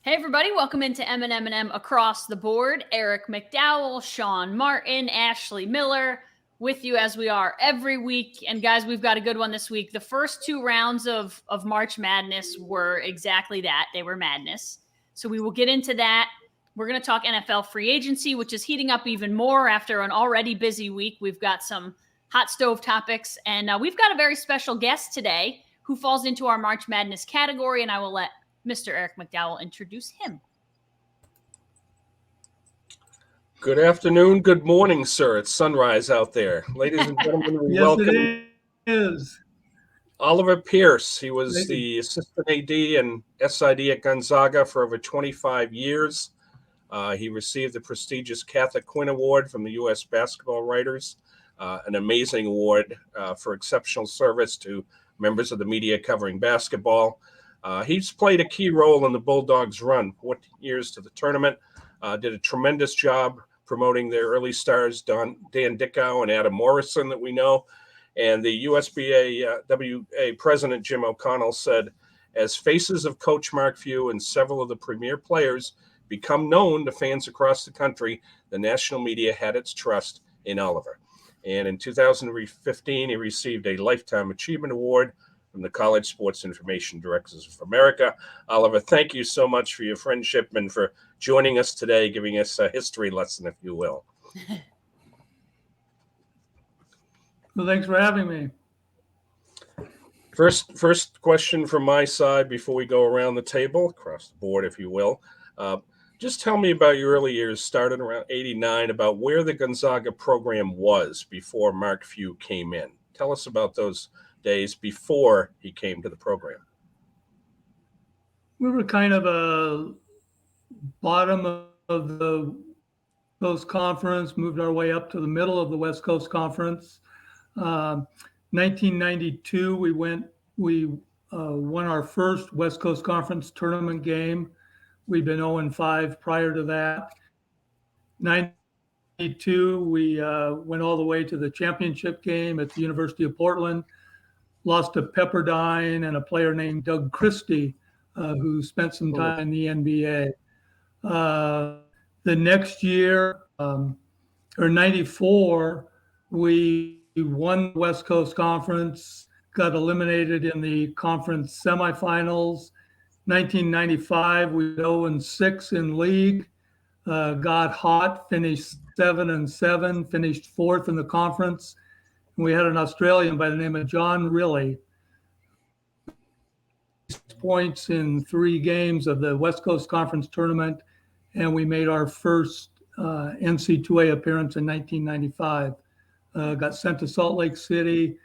Hey everybody, welcome into M&M Across the Board. Eric McDowell, Sean Martin, Ashley Miller with you as we are every week. And guys, we've got a good one this week. The first two rounds of March Madness were exactly that. They were madness. So we will get into that. We're going to talk NFL free agency, which is heating up even more after an already busy week. We've got some hot stove topics, and we've got a very special guest today who falls into our March Madness category, and I will let Mr. Eric McDowell introduce him. Good afternoon, good morning, sir. It's sunrise out there. Ladies and gentlemen, we welcome it is. Oliver Pierce. He was the assistant AD and SID at Gonzaga for over 25 years. He received the prestigious Catholic Quinn Award from the U.S. Basketball Writers, an amazing award for exceptional service to members of the media covering basketball. He's played a key role in the Bulldogs' run, 14 years to the tournament, did a tremendous job promoting their early stars, Dan Dickow and Adam Morrison that we know. And the USBA WA President Jim O'Connell said, as faces of Coach Mark Few and several of the premier players become known to fans across the country, the national media had its trust in Oliver. And in 2015, he received a Lifetime Achievement Award from the College Sports Information Directors of America. Oliver, thank you so much for your friendship and for joining us today, giving us a history lesson, if you will. Well, thanks for having me. First question from my side before we go around the table, across the board, if you will. Just tell me about your early years, starting around 89, about where the Gonzaga program was before Mark Few came in. Tell us about those days before he came to the program. We were kind of a bottom of the Coast Conference, moved our way up to the middle of the West Coast Conference. 1992, we won our first West Coast Conference tournament game. We'd been 0-5 prior to that. 92, we went all the way to the championship game at the University of Portland. Lost to Pepperdine and a player named Doug Christie, who spent some time in the NBA. The next year, or 94, we won the West Coast Conference, got eliminated in the conference semifinals. 1995, we were 0-6 in league, got hot, finished 7-7, finished fourth in the conference. We had an Australian by the name of John Riley, points in 3 games of the West Coast Conference tournament, and we made our first NCAA appearance in 1995. Got sent to Salt Lake City,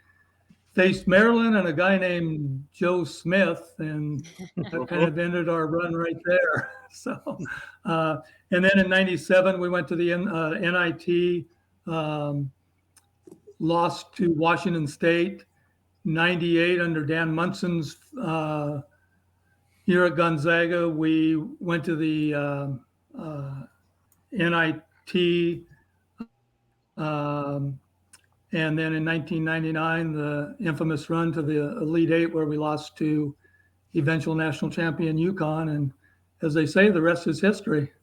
faced Maryland and a guy named Joe Smith, and that kind of ended our run right there. So, and then in 97, we went to the NIT, lost to Washington State. 98, under Dan Munson's year at Gonzaga, we went to the NIT, and then in 1999, the infamous run to the Elite Eight, where we lost to eventual national champion UConn. And as they say, the rest is history.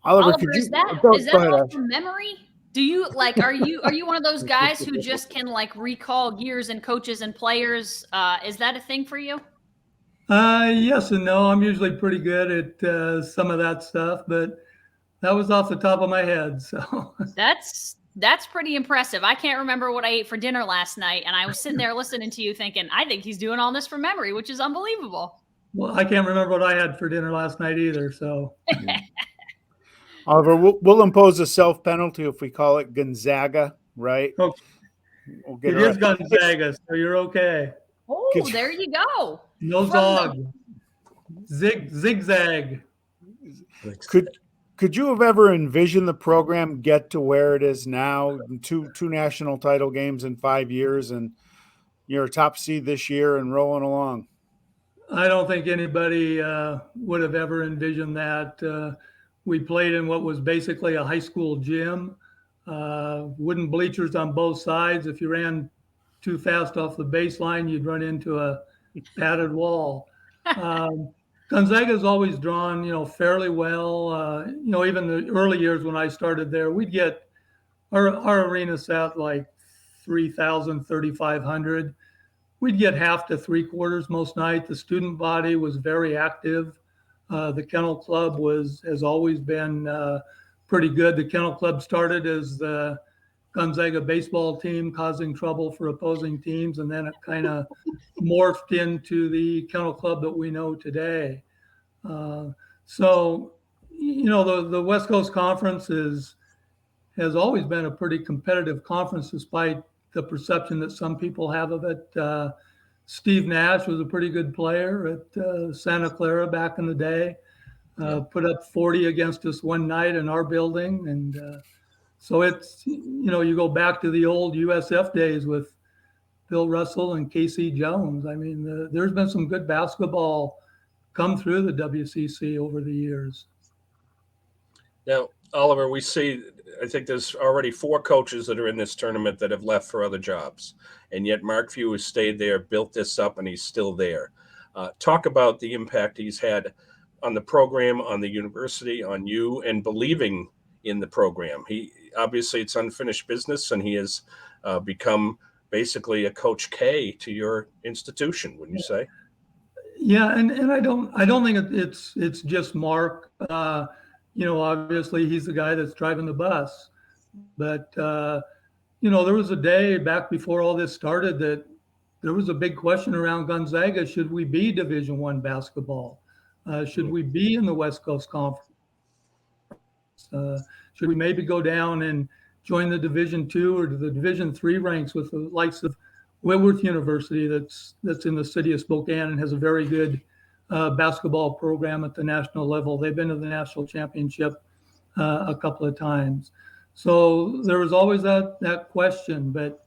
Oliver, is that all from memory? Do you are you one of those guys who just can recall years and coaches and players? Is that a thing for you? Yes and no. I'm usually pretty good at some of that stuff, but that was off the top of my head. So that's pretty impressive. I can't remember what I ate for dinner last night, and I was sitting there listening to you thinking, I think he's doing all this from memory, which is unbelievable. Well, I can't remember what I had for dinner last night either. So. Oliver, we'll impose a self-penalty if we call it Gonzaga, right? Okay. It is Gonzaga, so you're okay. Oh, there you go. No dog. Zigzag. Could you have ever envisioned the program get to where it is now? Two national title games in 5 years, and you're a top seed this year and rolling along. I don't think anybody would have ever envisioned that. We played in what was basically a high school gym, wooden bleachers on both sides. If you ran too fast off the baseline, you'd run into a padded wall. Gonzaga's always drawn, fairly well. Even the early years when I started there, we'd get our arena sat like 3,000, 3,500. We'd get half to three quarters most night. The student body was very active. The Kennel Club has always been pretty good. The Kennel Club started as the Gonzaga baseball team causing trouble for opposing teams, and then it kind of morphed into the Kennel Club that we know today. So, the West Coast Conference has always been a pretty competitive conference, despite the perception that some people have of it. Steve Nash was a pretty good player at Santa Clara back in the day. Put up 40 against us one night in our building, and so it's you go back to the old USF days with Bill Russell and Casey Jones. I mean, there's been some good basketball come through the WCC over the years. Now, Oliver, I think there's already 4 coaches that are in this tournament that have left for other jobs, and yet Mark Few has stayed there, built this up, and he's still there. Talk about the impact he's had on the program, on the university, on you, and believing in the program. He obviously, it's unfinished business, and he has become basically a Coach K to your institution, wouldn't you say? Yeah, and I don't think it's just Mark. Obviously he's the guy that's driving the bus, but there was a day back before all this started that there was a big question around Gonzaga. Should we be Division I basketball? Should we be in the West Coast Conference? Should we maybe go down and join the Division II or the Division III ranks with the likes of Whitworth University that's in the city of Spokane and has a very good basketball program at the national level. They've been to the national championship a couple of times. So there was always that question, but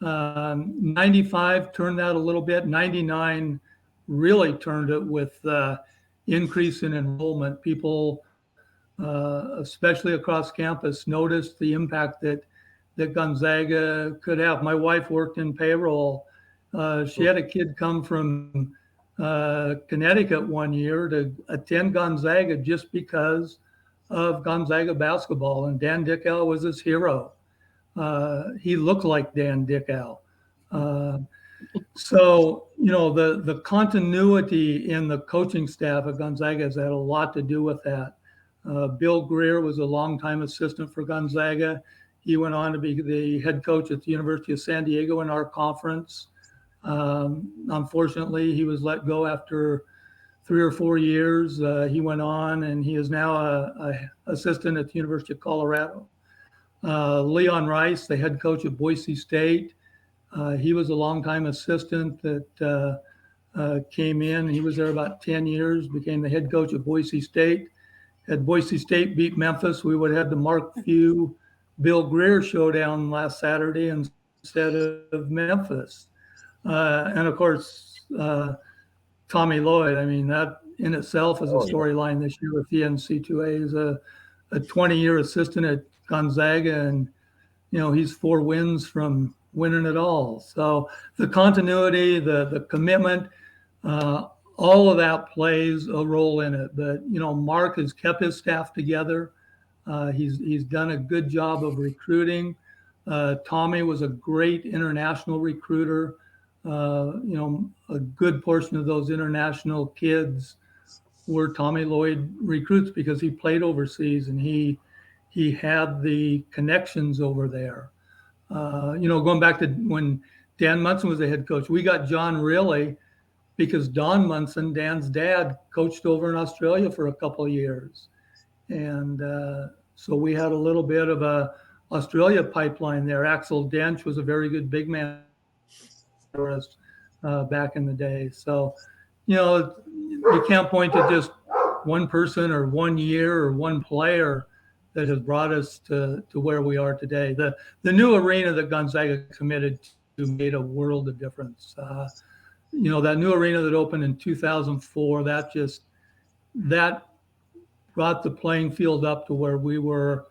95 turned that a little bit. 99 really turned it with increase in enrollment. People, especially across campus, noticed the impact that Gonzaga could have. My wife worked in payroll. She had a kid come from Connecticut one year to attend Gonzaga just because of Gonzaga basketball, and Dan Dickow was his hero. He looked like Dan Dickow. So, the continuity in the coaching staff at Gonzaga has had a lot to do with that. Bill Greer was a longtime assistant for Gonzaga. He went on to be the head coach at the University of San Diego in our conference. Unfortunately, he was let go after 3 or 4 years. He went on, and he is now a assistant at the University of Colorado. Leon Rice, the head coach at Boise State, he was a longtime assistant that came in. He was there about 10 years, became the head coach at Boise State. Had Boise State beat Memphis, we would have had the Mark Few, Bill Greer showdown last Saturday instead of Memphis. And of course, Tommy Lloyd, I mean, that in itself is a storyline this year with the NC2A. He's a 20-year assistant at Gonzaga, and, he's 4 wins from winning it all. So the continuity, the commitment, all of that plays a role in it. But, Mark has kept his staff together. He's done a good job of recruiting. Tommy was a great international recruiter. A good portion of those international kids were Tommy Lloyd recruits because he played overseas and he had the connections over there. Going back to when Dan Munson was the head coach, we got John Riley because Don Munson, Dan's dad, coached over in Australia for a couple of years. And so we had a little bit of a Australia pipeline there. Axel Dench was a very good big man for us back in the day. So, you can't point to just one person or 1 year or one player that has brought us to where we are today. The new arena that Gonzaga committed to made a world of difference. That new arena that opened in 2004, that brought the playing field up to where we were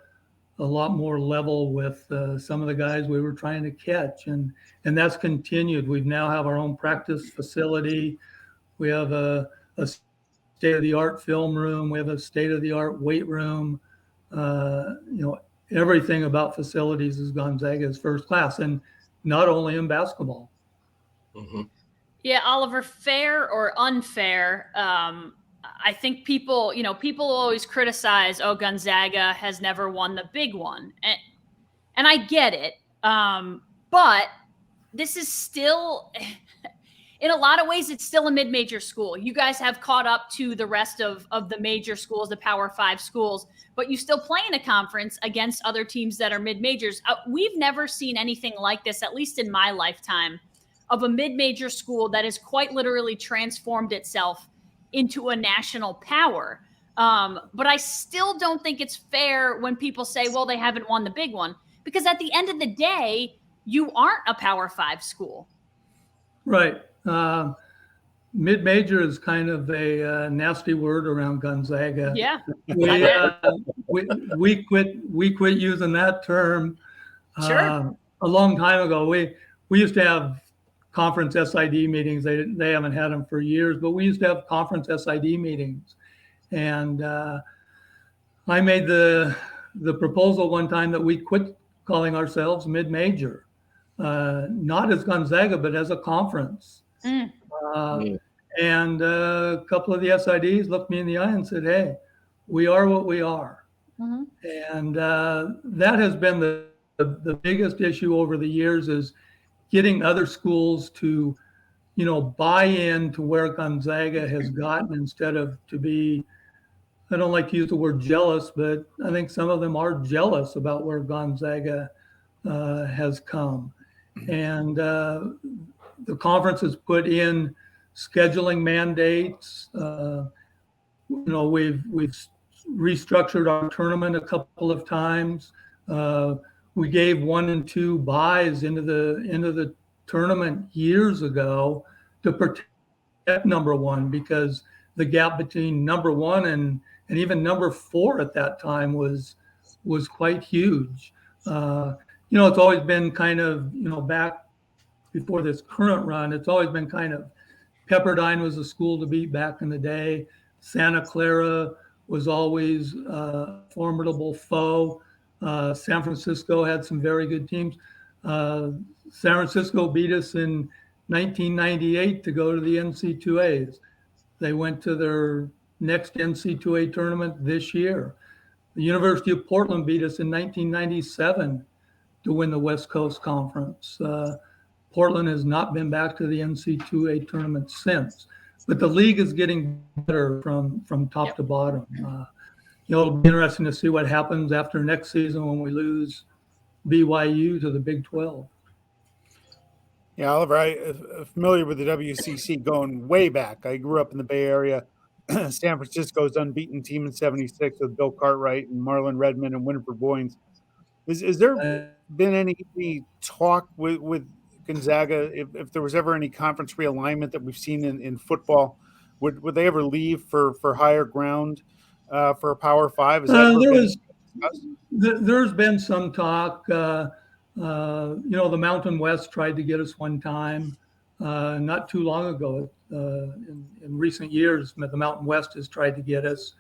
a lot more level with some of the guys we were trying to catch. And that's continued. We now have our own practice facility. We have a a state-of-the-art film room. We have a state-of-the-art weight room. Everything about facilities is Gonzaga is first class, and not only in basketball. Mm-hmm. Yeah, Oliver, fair or unfair? I think people always criticize, oh, Gonzaga has never won the big one. And I get it. But this is still, in a lot of ways, it's still a mid-major school. You guys have caught up to the rest of the major schools, the Power 5 schools, but you still play in a conference against other teams that are mid-majors. We've never seen anything like this, at least in my lifetime, of a mid-major school that has quite literally transformed itself into a national power. But I still don't think it's fair when people say, well, they haven't won the big one, because at the end of the day, you aren't a Power 5 school. Right. Mid-major is kind of a nasty word around Gonzaga. Yeah. We quit using that term Sure. a long time ago. We used to have conference SID meetings. They haven't had them for years, but we used to have conference SID meetings. And I made the proposal one time that we quit calling ourselves mid-major, not as Gonzaga, but as a conference. And a couple of the SIDs looked me in the eye and said, hey, we are what we are. Mm-hmm. And that has been the biggest issue over the years, is getting other schools to, buy in to where Gonzaga has gotten, instead of to be, I don't like to use the word jealous, but I think some of them are jealous about where Gonzaga has come. And the conference has put in scheduling mandates. We've restructured our tournament a couple of times. We gave 1 and 2 buys into the tournament years ago to protect number 1, because the gap between number 1 and even number 4 at that time was quite huge. It's always been kind of, back before this current run, it's always been kind of, Pepperdine was a school to beat back in the day. Santa Clara was always a formidable foe. San Francisco had some very good teams. San Francisco beat us in 1998 to go to the NC2As. They went to their next NC2A tournament this year. The University of Portland beat us in 1997 to win the West Coast Conference. Portland has not been back to the NC2A tournament since, but the league is getting better from top to bottom. It'll be interesting to see what happens after next season when we lose BYU to the Big 12. Yeah, Oliver, I'm familiar with the WCC going way back. I grew up in the Bay Area. San Francisco's unbeaten team in '76 with Bill Cartwright and Marlon Redmond and Winifred Boynes. Is there been any talk with Gonzaga, if there was ever any conference realignment that we've seen in football? Would they ever leave for higher ground for a Power 5? There's been some talk. The Mountain West tried to get us one time, not too long ago. In recent years, the Mountain West has tried to get us.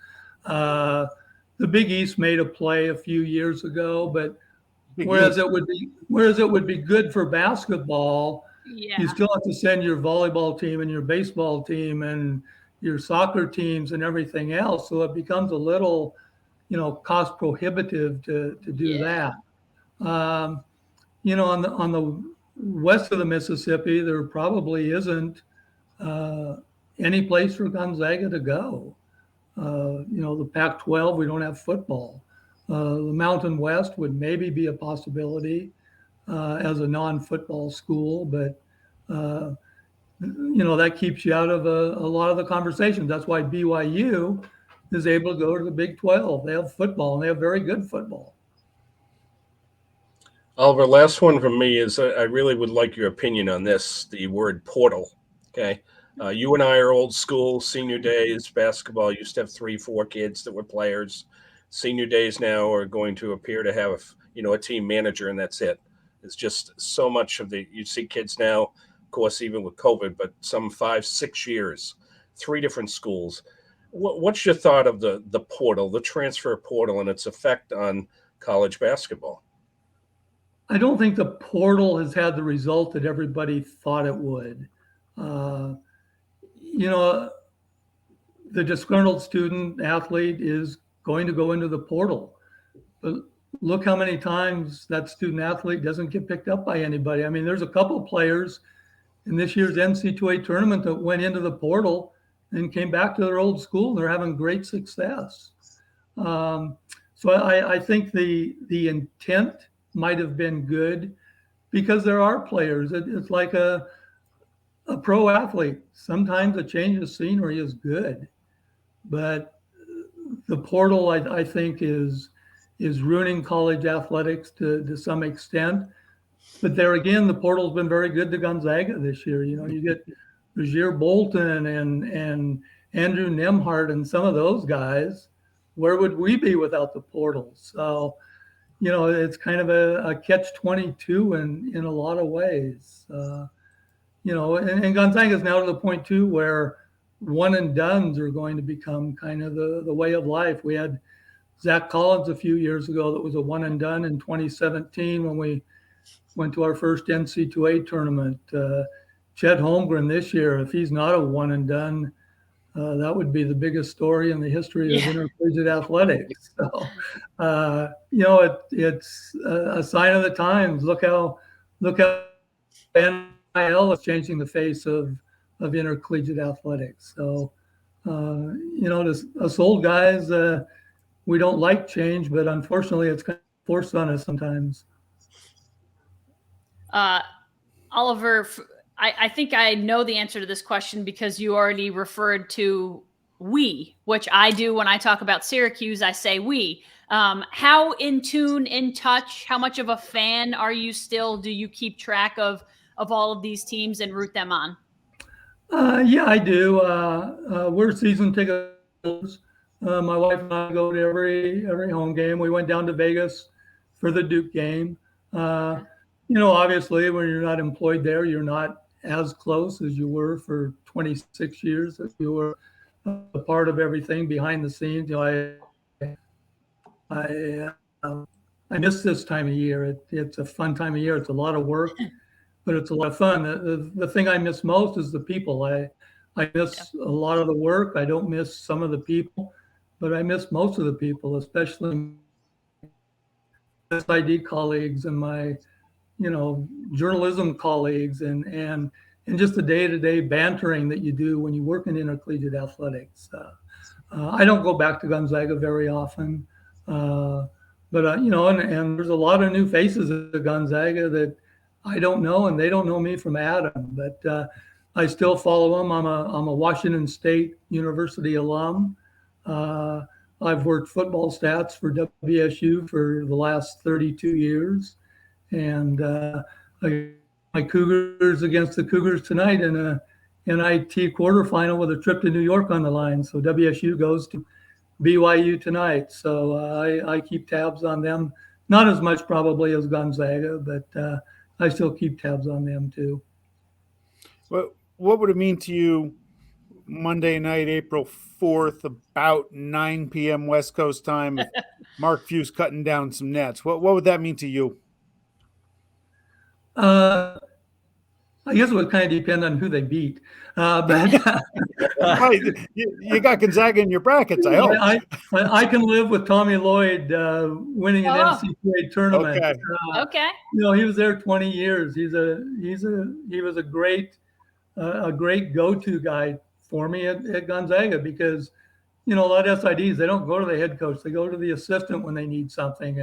The Big East made a play a few years ago, but whereas it would be good for basketball, you still have to send your volleyball team and your baseball team and your soccer teams and everything else. So it becomes a little, cost prohibitive to do that. On the west of the Mississippi, there probably isn't any place for Gonzaga to go. The Pac-12, we don't have football. The Mountain West would maybe be a possibility as a non-football school, but that keeps you out of a lot of the conversations. That's why BYU is able to go to the Big 12. They have football, and they have very good football. Oliver, last one from me is I really would like your opinion on this, the word portal. Okay. You and I are old school. Senior days, basketball used to have 3-4 kids that were players. Senior days now are going to appear to have, a team manager, and that's it. It's just so much you see kids now, of course, even with COVID, but some 5-6 years 3 different schools. What's your thought of the portal, the transfer portal, and its effect on college basketball? I don't think the portal has had the result that everybody thought it would. You know, the disgruntled student athlete is going to go into the portal. But look how many times that student athlete doesn't get picked up by anybody. I mean, there's a couple players in this year's NCAA tournament that went into the portal and came back to their old school, and they're having great success. So I think the intent might have been good because there are players. It's like a pro athlete. Sometimes a change of scenery is good, but the portal I think is ruining college athletics to some extent. But there again, the portal's been very good to Gonzaga this year. You know, you get Rozier Bolton and Andrew Nemhart and some of those guys. Where would we be without the portal? So, you know, it's kind of a catch-22 in a lot of ways. You know, and Gonzaga is now to the point too where one and dones are going to become kind of the way of life. We had Zach Collins a few years ago that was a one and done in 2017 when we went to our first NCAA tournament. Chet Holmgren this year, if he's not a one and done, that would be the biggest story in the history of intercollegiate athletics. So, you know, it's a sign of the times. Look how NIL is changing the face of intercollegiate athletics. So, you know, us old guys, we don't like change, but unfortunately, it's kind of forced on us sometimes. Oliver, I think I know the answer to this question because you already referred to we, which I do when I talk about Syracuse. I say we. How in tune, in touch, how much of a fan are you still? Do you keep track of all of these teams and root them on? Yeah, I do. We're season ticket holders. My wife and I go to every home game. We went down to Vegas for the Duke game. You know, obviously, when you're not employed there, you're not as close as you were for 26 years. That you were a part of everything behind the scenes. You know, I miss this time of year. It's a fun time of year. It's a lot of work, but it's a lot of fun. The thing I miss most is the people. I miss a lot of the work. I don't miss some of the people, but I miss most of the people, especially SID colleagues and my, you know, journalism colleagues and just the day-to-day bantering that you do when you work in intercollegiate athletics. I don't go back to Gonzaga very often, but you know, and there's a lot of new faces at Gonzaga that I don't know, and they don't know me from Adam. But I still follow them. I'm a Washington State University alum. I've worked football stats for WSU for the last 32 years. And my Cougars against the Cougars tonight in a NIT quarterfinal with a trip to New York on the line. So WSU goes to BYU tonight. So I keep tabs on them. Not as much probably as Gonzaga, but I still keep tabs on them too. What would it mean to you Monday night, April 4th, about 9 p.m. West Coast time, if Mark Few's cutting down some nets? What would that mean to you? I guess it would kind of depend on who they beat. But you got Gonzaga in your brackets, I hope. I can live with Tommy Lloyd winning an NCAA tournament. Okay. You know, he was there 20 years. He was a great go-to guy for me at Gonzaga because, you know, a lot of SIDs, they don't go to the head coach. They go to the assistant when they need something.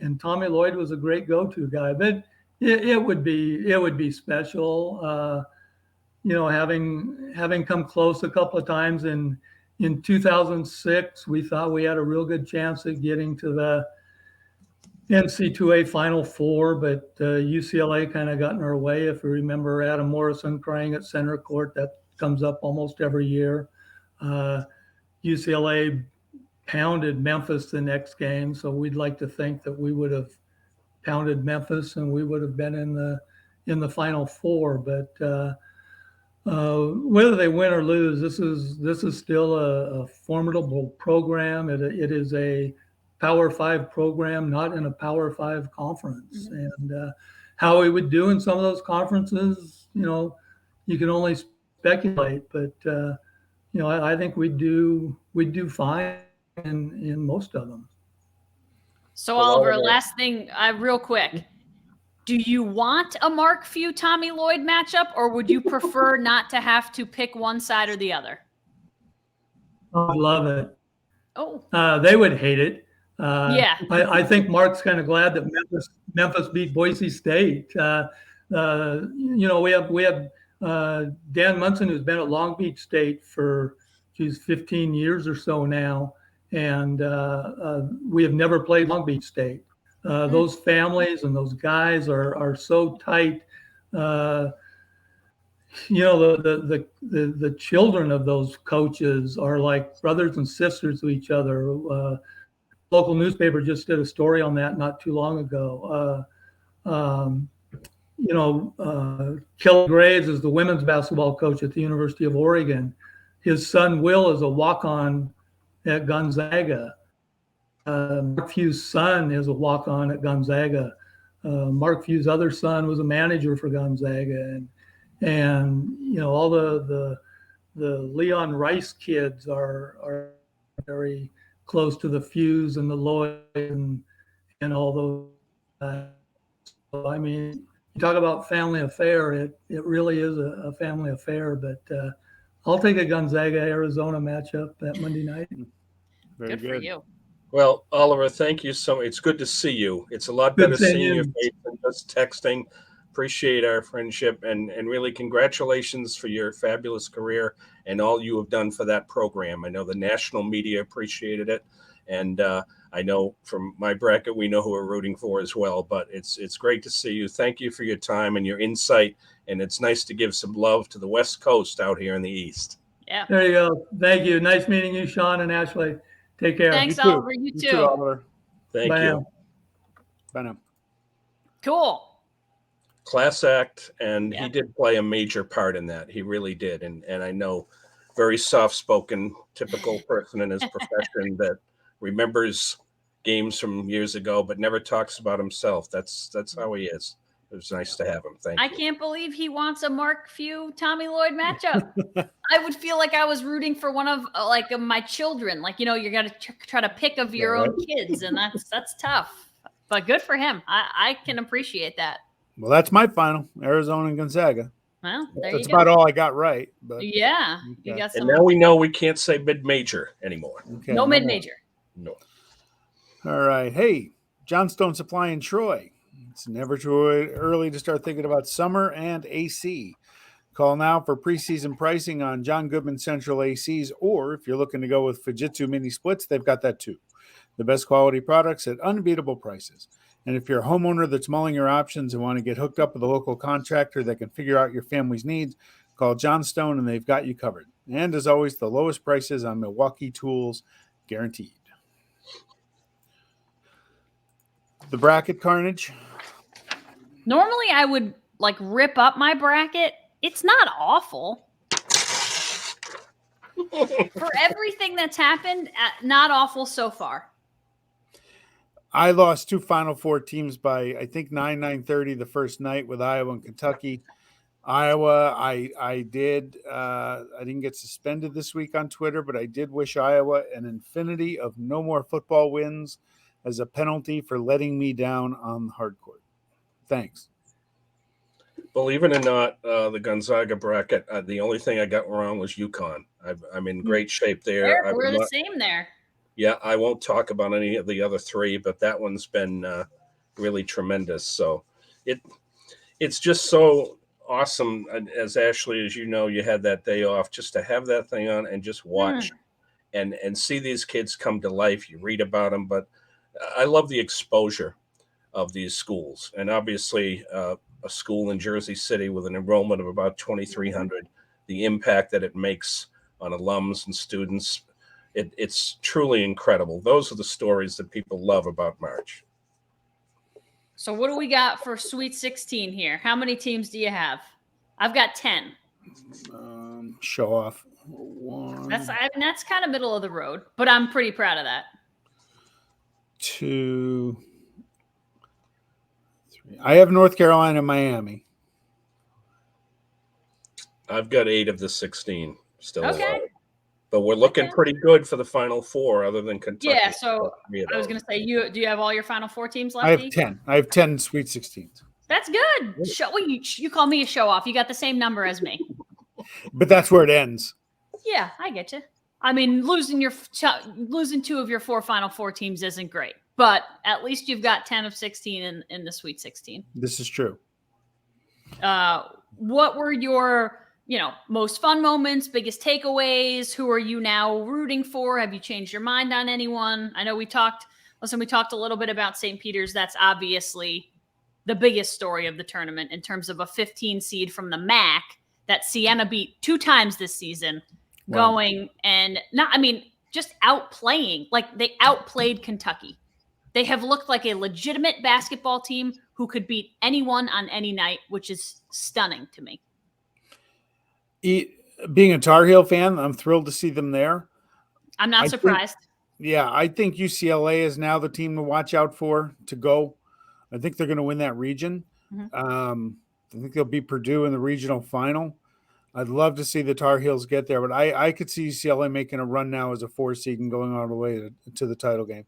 And Tommy Lloyd was a great go-to guy. But it would be special, you know, having come close a couple of times in 2006. We thought we had a real good chance at getting to the NCAA Final Four, but UCLA kind of got in our way. If you remember Adam Morrison crying at center court, that comes up almost every year. UCLA pounded Memphis the next game, so we'd like to think that we would have pounded Memphis and we would have been in the Final Four. But whether they win or lose, this is still a formidable program. It is a Power 5 program, not in a Power 5 conference. And how we would do in some of those conferences, you can only speculate. But I think we'd do fine in most of them. So Oliver, last thing, real quick. Do you want a Mark Few Tommy Lloyd matchup, or would you prefer not to have to pick one side or the other? I love it. Oh, they would hate it. Yeah. I think Mark's kind of glad that Memphis beat Boise State. We have Dan Munson, who's been at Long Beach State for 15 years or so now, and we have never played Long Beach State. Those families and those guys are so tight. The children of those coaches are like brothers and sisters to each other. Local newspaper just did a story on that not too long ago. Kelly Graves is the women's basketball coach at the University of Oregon. His son Will is a walk-on at Gonzaga. Mark Few's son is a walk-on at Gonzaga. Mark Few's other son was a manager for Gonzaga, and all the Leon Rice kids are very close to the Fews and the Lloyd and all those. So, I mean, you talk about family affair. It really is a family affair. But I'll take a Gonzaga Arizona matchup that Monday night. Very good for you. Well, Oliver, thank you so much. It's good to see you. It's a lot better seeing your face than just texting. Appreciate our friendship, and really congratulations for your fabulous career and all you have done for that program. I know the national media appreciated it, and I know from my bracket we know who we're rooting for as well. But it's great to see you. Thank you for your time and your insight, and it's nice to give some love to the West Coast out here in the East. Yeah. There you go. Thank you. Nice meeting you, Sean and Ashley. Take care. Thanks, Oliver. You too. Oliver. Thank Bye you. now. Bye now. Cool. Class act, and he did play a major part in that. He really did. And I know, very soft-spoken, typical person in his profession that remembers games from years ago, but never talks about himself. That's how he is. It was nice to have him. Thank you. I can't believe he wants a Mark Few Tommy Lloyd matchup. I would feel like I was rooting for one of my children. Like, you got to try to pick of your own kids, and that's tough. But good for him. I can appreciate that. Well, that's my final, Arizona and Gonzaga. Well, there That's you go. about all I got right. But Yeah, you got some. And now we know we can't say mid-major anymore. okay, No mid-major. No. All right. Hey, Johnstone Supply in Troy. It's never too early to start thinking about summer and AC. Call now for preseason pricing on John Goodman Central ACs, or if you're looking to go with Fujitsu mini splits, they've got that too. The best quality products at unbeatable prices. And if you're a homeowner that's mulling your options and want to get hooked up with a local contractor that can figure out your family's needs, call Johnstone and they've got you covered. And as always, the lowest prices on Milwaukee tools guaranteed. The bracket carnage. Normally, I would rip up my bracket. It's not awful. For everything that's happened, not awful so far. I lost two Final Four teams by, I think, 9-9:30 the first night with Iowa and Kentucky. Iowa, I didn't get suspended this week on Twitter, but I did wish Iowa an infinity of no more football wins as a penalty for letting me down on the hard court. Thanks. Believe it or not, the Gonzaga bracket, the only thing I got wrong was UConn. I'm in great shape there. We're the same there. Yeah, I won't talk about any of the other three, but that one's been really tremendous. So it's just so awesome. As Ashley, as you know, you had that day off just to have that thing on and just watch and see these kids come to life. You read about them, but I love the exposure of these schools. And obviously a school in Jersey City with an enrollment of about 2,300, the impact that it makes on alums and students, it's truly incredible. Those are the stories that people love about March. So what do we got for Sweet 16 here? How many teams do you have? I've got 10. Show off. One, That's kind of middle of the road, but I'm pretty proud of that. 2, 3. I have North Carolina and Miami. I've got 8 of the 16 still Okay. alive. But we're looking pretty good for the Final Four, other than Kentucky. Yeah, so I was going to say, do you have all your Final Four teams left? I have 10. I have 10 Sweet 16s. That's good. You call me a show off. You got the same number as me. But that's where it ends. Yeah, I get you. I mean, losing 2 of your 4 Final Four teams isn't great, but at least you've got 10 of 16 in the Sweet 16. This is true. What were your most fun moments, biggest takeaways? Who are you now rooting for? Have you changed your mind on anyone? I know we talked a little bit about St. Peter's. That's obviously the biggest story of the tournament in terms of a 15 seed from the MAC that Siena beat 2 times this season, going and just outplaying. Like, they outplayed Kentucky. They have looked like a legitimate basketball team who could beat anyone on any night, which is stunning to me. Being a Tar Heel fan, I'm thrilled to see them there. I'm not surprised. I think UCLA is now the team to watch out for to go. I think they're going to win that region. Mm-hmm. I think they'll beat Purdue in the regional final. I'd love to see the Tar Heels get there, but I could see UCLA making a run now as a 4 seed and going all the way to the title game.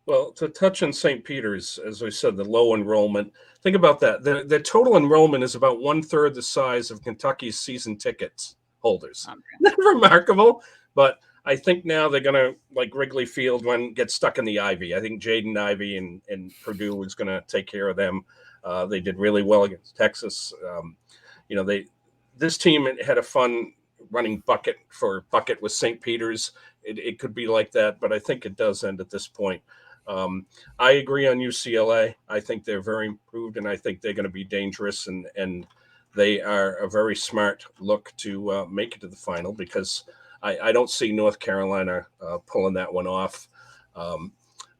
Well, to touch on St. Peter's, as I said, the low enrollment. Think about that. The total enrollment is about 1/3 the size of Kentucky's season tickets holders. Not remarkable, but I think now they're going to, like Wrigley Field, get stuck in the Ivy. I think Jaden Ivey and Purdue is going to take care of them. They did really well against Texas. This team had a fun running bucket with St. Peter's. It could be like that, but I think it does end at this point. I agree on UCLA. I think they're very improved, and I think they're going to be dangerous, and they are a very smart look to make it to the final, because I don't see North Carolina pulling that one off.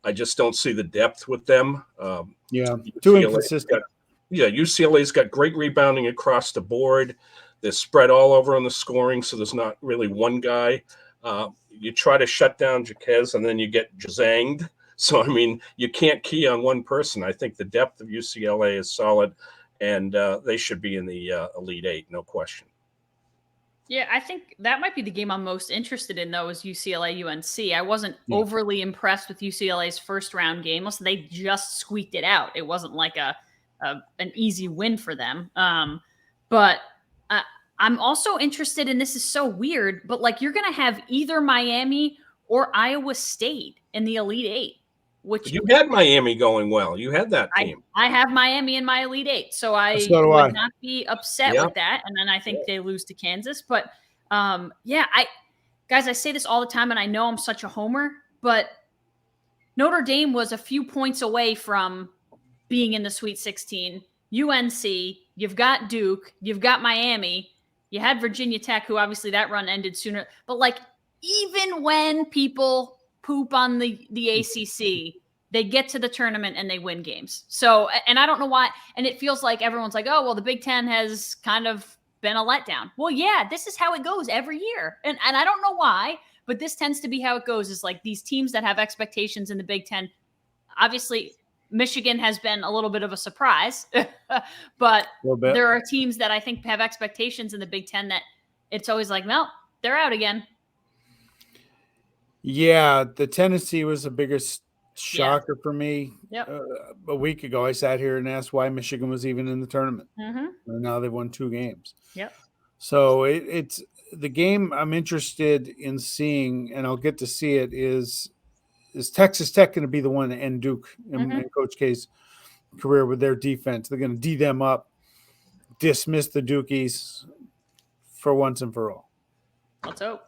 I just don't see the depth with them. Too inconsistent. UCLA's got great rebounding across the board. They're spread all over on the scoring, so there's not really one guy. You try to shut down Jaquez, and then you get jazanged. So, you can't key on one person. I think the depth of UCLA is solid, and they should be in the Elite 8, no question. Yeah, I think that might be the game I'm most interested in, though, is UCLA-UNC. I wasn't overly impressed with UCLA's first-round game. Listen, they just squeaked it out. It wasn't like an easy win for them. But I'm also interested in, this is so weird, but you're going to have either Miami or Iowa State in the Elite 8. Which you had Miami going well. You had that team. I have Miami in my Elite 8, so I would not be upset with that. And then I think they lose to Kansas. But I say this all the time, and I know I'm such a homer, but Notre Dame was a few points away from being in the Sweet 16. UNC, you've got Duke, you've got Miami, you had Virginia Tech, who obviously that run ended sooner. But even when people poop on the ACC, they get to the tournament and they win games. So, and I don't know why. And it feels like everyone's like, oh, well, the Big Ten has kind of been a letdown. Well, yeah, this is how it goes every year. And I don't know why, but this tends to be how it goes, is these teams that have expectations in the Big Ten. Obviously, Michigan has been a little bit of a surprise, but there are teams that I think have expectations in the Big Ten that it's always like, well, they're out again. Yeah, the Tennessee was the biggest shocker for me. Yep. A week ago, I sat here and asked why Michigan was even in the tournament. Mm-hmm. And now they've won 2 games. Yep. So it's the game I'm interested in seeing, and I'll get to see it, is Texas Tech going to be the one to end Duke in Coach K's career with their defense? They're going to D them up, dismiss the Dukies for once and for all. Let's hope.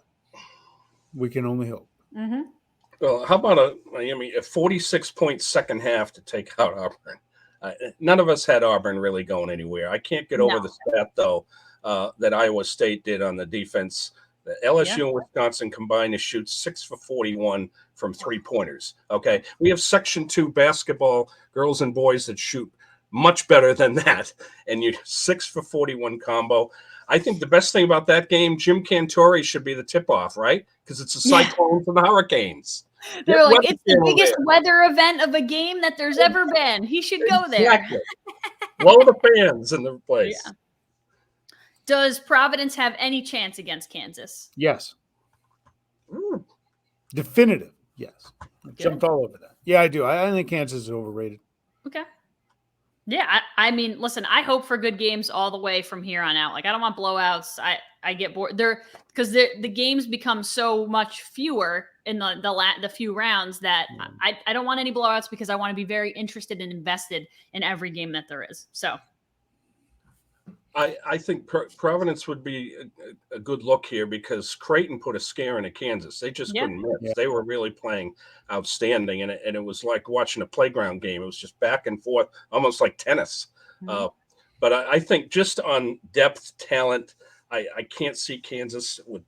We can only hope. Mm-hmm. Well, how about a 46-point second half to take out Auburn? None of us had Auburn really going anywhere. I can't get over the stat, though, that Iowa State did on the defense. The LSU and Wisconsin combined to shoot 6 for 41 from 3-pointers. Okay, we have Section 2 basketball girls and boys that shoot much better than that, and you 6 for 41 combo. I think the best thing about that game, Jim Cantori should be the tip-off, right? Because it's a cyclone for the Hurricanes. They're like, it's the biggest weather event of a game that there's ever been. He should go there. Exactly. Blow the fans in the place. Yeah. Does Providence have any chance against Kansas? Yes. Definitive. Yes. I jumped all over that. Yeah, I do. I think Kansas is overrated. Okay. Yeah, I mean, listen, I hope for good games all the way from here on out. Like, I don't want blowouts. I get bored. Because the games become so much fewer in the few rounds that I don't want any blowouts because I want to be very interested and invested in every game that there is. So I think Providence would be a good look here because Creighton put a scare into Kansas. They just couldn't miss. Yeah. They were really playing outstanding, and it was like watching a playground game. It was just back and forth, almost like tennis. Mm-hmm. But I think just on depth, talent, I can't see Kansas with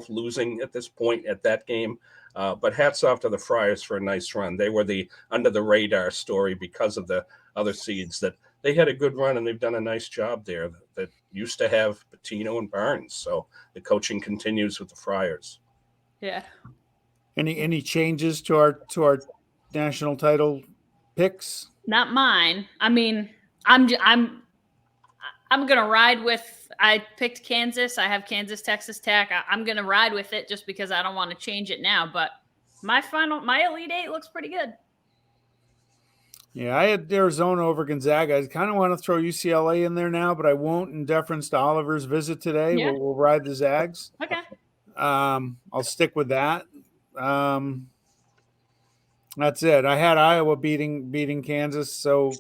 losing at this point at that game. But hats off to the Friars for a nice run. They were the under-the-radar story because of the other seeds that they had a good run, and they've done a nice job there that used to have Patino and Barnes. So the coaching continues with the Friars. Yeah. Any changes to our national title picks? Not mine. I mean, I'm gonna ride with. I picked Kansas. I have Kansas, Texas Tech. I'm gonna ride with it just because I don't want to change it now. But my Elite Eight looks pretty good. Yeah, I had Arizona over Gonzaga. I kind of want to throw UCLA in there now, but I won't in deference to Oliver's visit today. Yeah. We'll ride the Zags. Okay. I'll stick with that. That's it. I had Iowa beating Kansas, so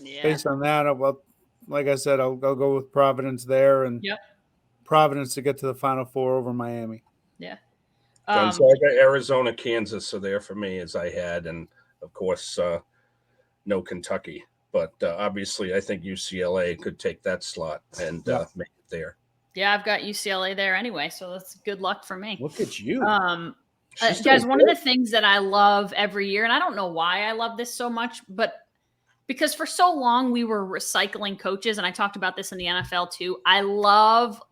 based on that, like I said, I'll go with Providence there, and Providence to get to the Final Four over Miami. Yeah. Gonzaga, Arizona, Kansas are there for me as I had, and of course. No Kentucky, but obviously I think UCLA could take that slot and make it there. Yeah, I've got UCLA there anyway, so that's good luck for me. Look at you. Guys, one of the things that I love every year, and I don't know why I love this so much, but because for so long we were recycling coaches, and I talked about this in the NFL too. I love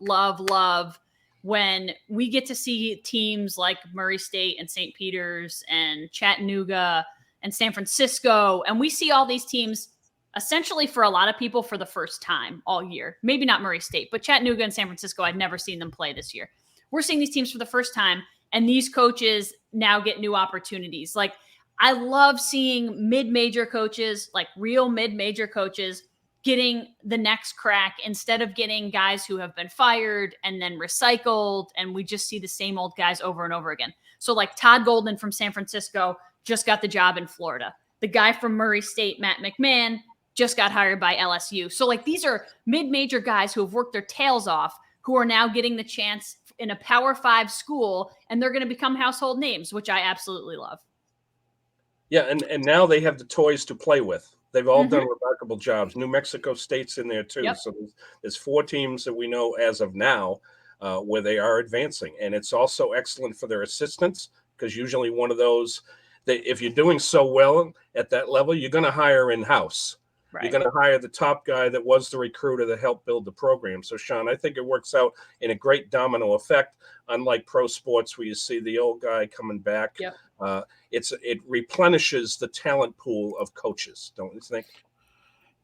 when we get to see teams like Murray State and St. Peter's and Chattanooga and San Francisco, and we see all these teams essentially for a lot of people for the first time all year. Maybe not Murray State, but Chattanooga and San Francisco, I'd never seen them play this year. We're seeing these teams for the first time, and these coaches now get new opportunities. Like, I love seeing mid-major coaches, like real mid-major coaches, getting the next crack instead of getting guys who have been fired and then recycled, and we just see the same old guys over and over again. So like Todd Golden from San Francisco just got the job in Florida. The guy from Murray State, Matt McMahon, just got hired by LSU. So like these are mid-major guys who have worked their tails off, who are now getting the chance in a Power 5 school, and they're going to become household names, which I absolutely love. Yeah, and now they have the toys to play with. They've all done remarkable jobs. New Mexico State's in there too. Yep. So there's 4 teams that we know as of now where they are advancing. And it's also excellent for their assistants because usually one of those – if you're doing so well at that level, you're going to hire in-house. Right. You're going to hire the top guy that was the recruiter that helped build the program. So, Sean, I think it works out in a great domino effect, unlike pro sports where you see the old guy coming back. Yep. It replenishes the talent pool of coaches, don't you think?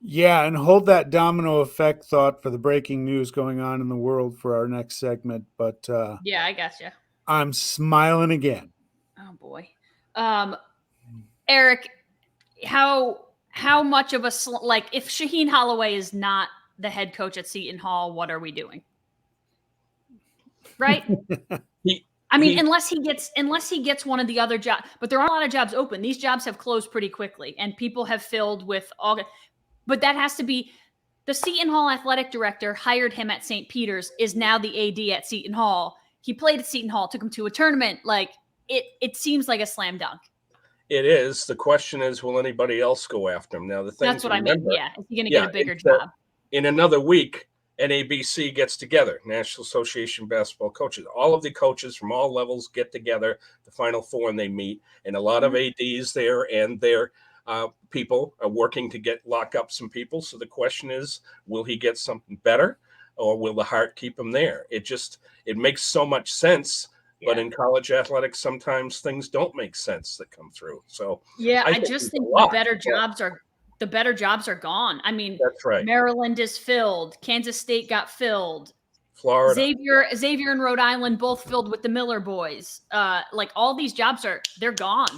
Yeah, and hold that domino effect thought for the breaking news going on in the world for our next segment. But yeah, I gotcha. I'm smiling again. Oh, boy. Eric, how much of a if Shaheen Holloway is not the head coach at Seton Hall, what are we doing? Right? Unless he gets one of the other jobs, but there are a lot of jobs open. These jobs have closed pretty quickly, and people have filled with all. But that has to be the Seton Hall athletic director hired him at St. Peter's, is now the AD at Seton Hall. He played at Seton Hall, took him to a tournament. Like. It seems like a slam dunk. It is. The question is, will anybody else go after him? Now, the thing that's what I mean. Yeah, is he going to get a bigger job? In another week, NABC gets together, National Association of Basketball Coaches. All of the coaches from all levels get together, the Final Four, and they meet. And a lot of ADs there and their people are working to lock up some people. So the question is, will he get something better? or will the heart keep him there? It makes so much sense. But in college athletics, sometimes things don't make sense that come through. So yeah, I think just there's a think lot, the better jobs are gone. I mean, that's right. Maryland is filled. Kansas State got filled. Florida. Xavier and Rhode Island both filled with the Miller boys. Like all these jobs they're gone.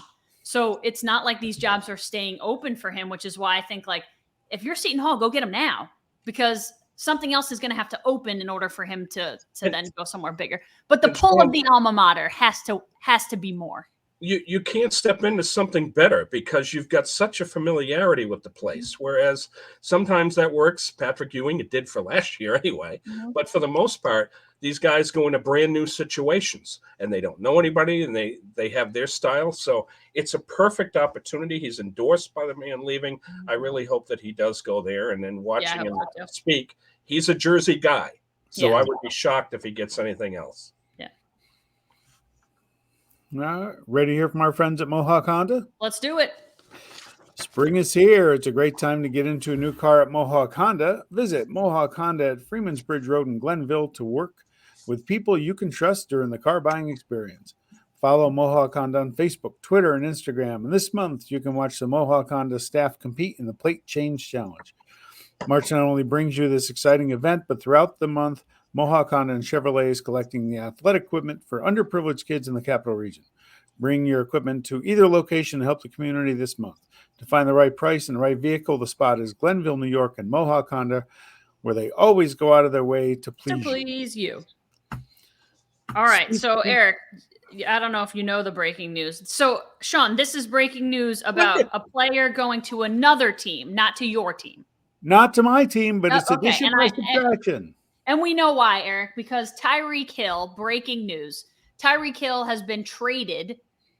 So it's not like these jobs are staying open for him, which is why I think like if you're Seton Hall, go get him now because something else is going to have to open in order for him to then go somewhere bigger. But the pull of the alma mater has to be more. You can't step into something better because you've got such a familiarity with the place. Whereas sometimes that works. Patrick Ewing, it did for last year anyway. Mm-hmm. But for the most part, these guys go into brand new situations and they don't know anybody and they have their style. So it's a perfect opportunity. He's endorsed by the man leaving. Mm-hmm. I really hope that he does go there. And then watching him speak, he's a Jersey guy. So I would be shocked if he gets anything else. Ready to hear from our friends at Mohawk Honda? Let's do it. Spring is here. It's a great time to get into a new car at Mohawk Honda. Visit Mohawk Honda at Freeman's Bridge Road in Glenville to work with people you can trust during the car buying experience. Follow Mohawk Honda on Facebook, Twitter, and Instagram. And this month, you can watch the Mohawk Honda staff compete in the Plate Change Challenge. March not only brings you this exciting event, but throughout the month, Mohawk Honda and Chevrolet is collecting the athletic equipment for underprivileged kids in the capital region. Bring your equipment to either location to help the community this month. To find the right price and the right vehicle, the spot is Glenville, New York, and Mohawk Honda, where they always go out of their way to please you. All right, so Eric, I don't know if you know the breaking news. So, Sean, this is breaking news about a player going to another team, not to your team. Not to my team, but it's addition by subtraction. And we know why, Eric, because Tyreek Hill, breaking news, Tyreek Hill has been traded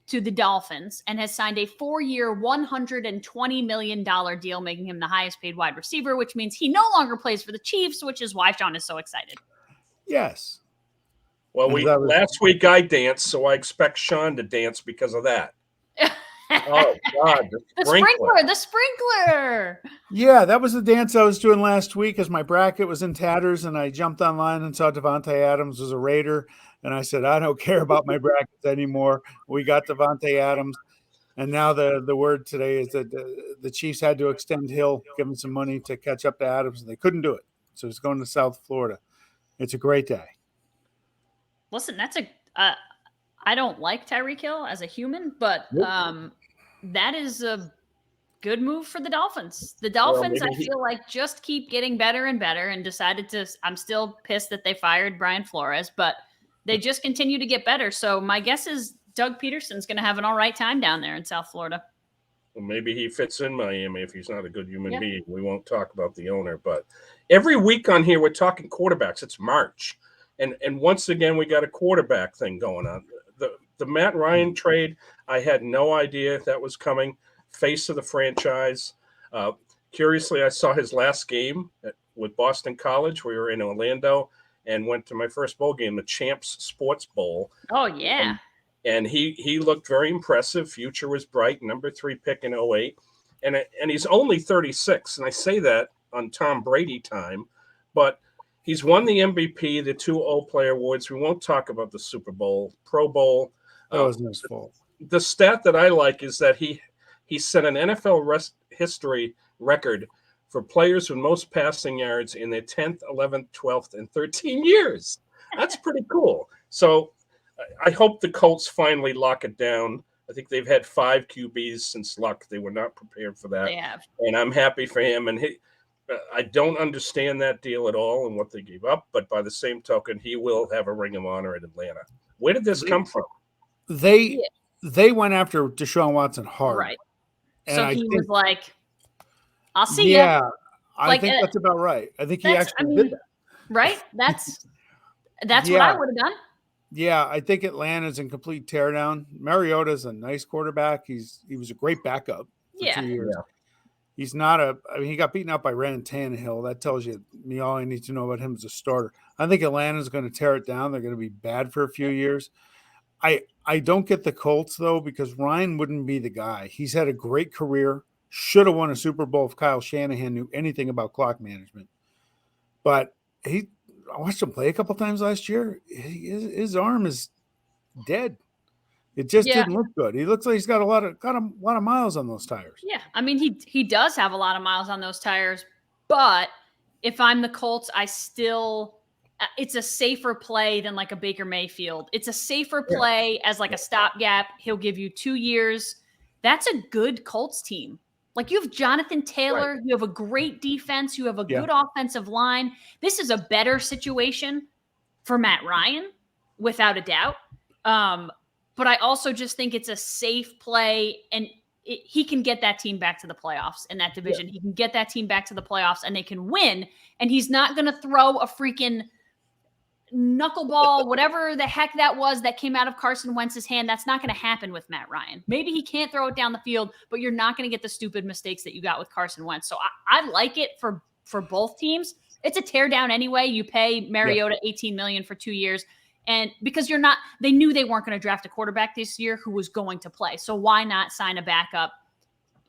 to the Dolphins and has signed a 4-year, $120 million deal, making him the highest paid wide receiver, which means he no longer plays for the Chiefs, which is why Sean is so excited. Yes. Well, last week I danced, so I expect Sean to dance because of that. Oh, God. The sprinkler. Yeah, that was the dance I was doing last week as my bracket was in tatters, and I jumped online and saw Devontae Adams was a Raider, and I said, I don't care about my brackets anymore. We got Devontae Adams, and now the word today is that the Chiefs had to extend Hill, give him some money to catch up to Adams, and they couldn't do it. So he's going to South Florida. It's a great day. Listen, I don't like Tyreek Hill as a human, but that is a good move for the Dolphins. The Dolphins, I feel like, just keep getting better and better and decided to – I'm still pissed that they fired Brian Flores, but they just continue to get better. So my guess is Doug Peterson's going to have an all right time down there in South Florida. Well, maybe he fits in Miami if he's not a good human being. We won't talk about the owner. But every week on here, we're talking quarterbacks. It's March. And once again, we got a quarterback thing going on. The Matt Ryan trade, I had no idea that was coming. Face of the franchise. Curiously, I saw his last game with Boston College. We were in Orlando and went to my first bowl game, the Champs Sports Bowl. Oh, yeah. And he looked very impressive. Future was bright, number 3 pick in 2008. And he's only 36. And I say that on Tom Brady time. But he's won the MVP, the 2 All-Player awards. We won't talk about the Super Bowl, Pro Bowl. That wasn't his fault. The stat that I like is that he set an NFL history record for players with most passing yards in their 10th, 11th, 12th, and 13 years. That's pretty cool. So I hope the Colts finally lock it down. I think they've had 5 QBs since Luck. They were not prepared for that. They have. And I'm happy for him. And I don't understand that deal at all and what they gave up. But by the same token, he will have a Ring of Honor in Atlanta. Where did this come from? They went after Deshaun Watson hard. Right. And so he was like, I'll see you. Yeah, I think that's about right. I think he actually did that. Right? That's what I would have done. Yeah, I think Atlanta's in complete teardown. Mariota's a nice quarterback. He was a great backup for 2 years. Yeah. He's not he got beaten out by Ryan Tannehill. That tells me all I need to know about him as a starter. I think Atlanta's going to tear it down. They're going to be bad for a few years. I don't get the Colts, though, because Ryan wouldn't be the guy. He's had a great career, should have won a Super Bowl if Kyle Shanahan knew anything about clock management. But watched him play a couple times last year. His arm is dead. It just didn't look good. He looks like he's got a lot of miles on those tires. Yeah, I mean he does have a lot of miles on those tires, but if I'm the Colts, it's a safer play than like a Baker Mayfield. It's a safer play as like a stopgap. He'll give you 2 years. That's a good Colts team. Like you have Jonathan Taylor, you have a great defense, you have a good offensive line. This is a better situation for Matt Ryan, without a doubt. But I also just think it's a safe play, and he can get that team back to the playoffs in that division. He can get that team back to the playoffs, and they can win. And he's not going to throw a freaking knuckleball, whatever the heck that was that came out of Carson Wentz's hand. That's not going to happen with Matt Ryan. Maybe he can't throw it down the field, but you're not going to get the stupid mistakes that you got with Carson Wentz. So I like it for both teams. It's a tear down anyway. You pay Mariota $18 million for 2 years. And because they knew they weren't going to draft a quarterback this year who was going to play. So why not sign a backup?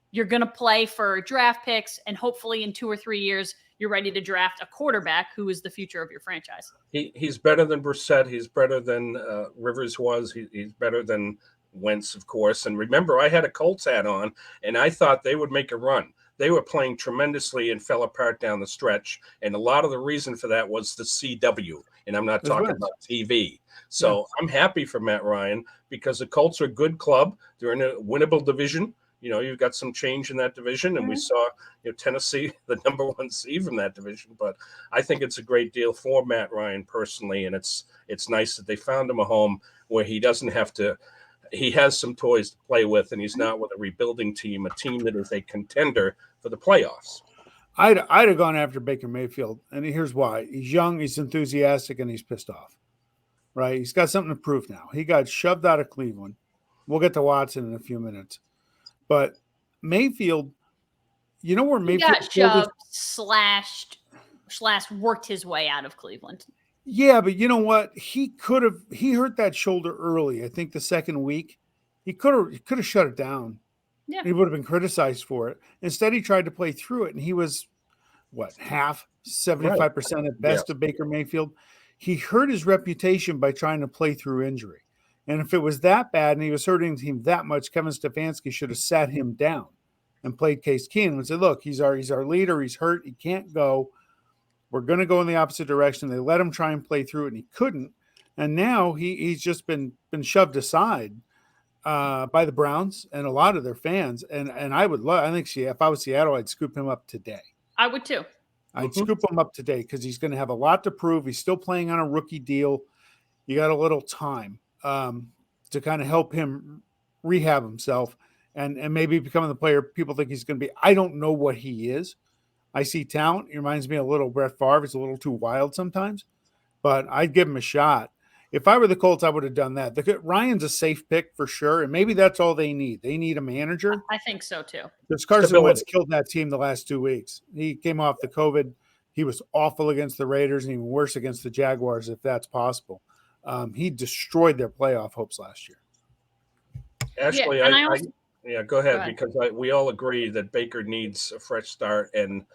You're going to play for draft picks, and hopefully in 2 or 3 years, you're ready to draft a quarterback who is the future of your franchise. He's better than Brissett. He's better than Rivers was. He's better than Wentz, of course. And remember, I had a Colts hat on, and I thought they would make a run. They were playing tremendously and fell apart down the stretch. And a lot of the reason for that was the CW. And I'm not talking about TV. So I'm happy for Matt Ryan because the Colts are a good club. They're in a winnable division. You know, you've got some change in that division. And we saw Tennessee, the number 1 seed from that division. But I think it's a great deal for Matt Ryan personally. And it's nice that they found him a home where he doesn't have to – he has some toys to play with, and he's not with a rebuilding team, a team that is a contender for the playoffs. I'd have gone after Baker Mayfield, and here's why. He's young, he's enthusiastic, and he's pissed off, right? He's got something to prove now. He got shoved out of Cleveland. We'll get to Watson in a few minutes. But Mayfield, you know where Mayfield got shoved / worked his way out of Cleveland. Yeah, but you know what? He hurt that shoulder early. I think the second week, he could have shut it down. Yeah. He would have been criticized for it. Instead, he tried to play through it, and he was, 75% at best of Baker Mayfield. He hurt his reputation by trying to play through injury. And if it was that bad and he was hurting him that much, Kevin Stefanski should have sat him down and played Case Keenum and said, look, he's our leader. He's hurt. He can't go. We're going to go in the opposite direction. They let him try and play through it, and he couldn't. And now he's just been shoved aside by the Browns and a lot of their fans. And I think if I was Seattle, I'd scoop him up today. I would too. I'd scoop him up today because he's going to have a lot to prove. He's still playing on a rookie deal. You got a little time to kind of help him rehab himself and maybe becoming the player people think he's going to be. I don't know what he is. I see talent. He reminds me a little Brett Favre. He's a little too wild sometimes, but I'd give him a shot. If I were the Colts, I would have done that. Ryan's a safe pick for sure, and maybe that's all they need. They need a manager. I think so too. Because Carson Wentz killed that team the last 2 weeks. He came off the COVID. He was awful against the Raiders and even worse against the Jaguars, if that's possible. He destroyed their playoff hopes last year. Ashley, go ahead. Because we all agree that Baker needs a fresh start. And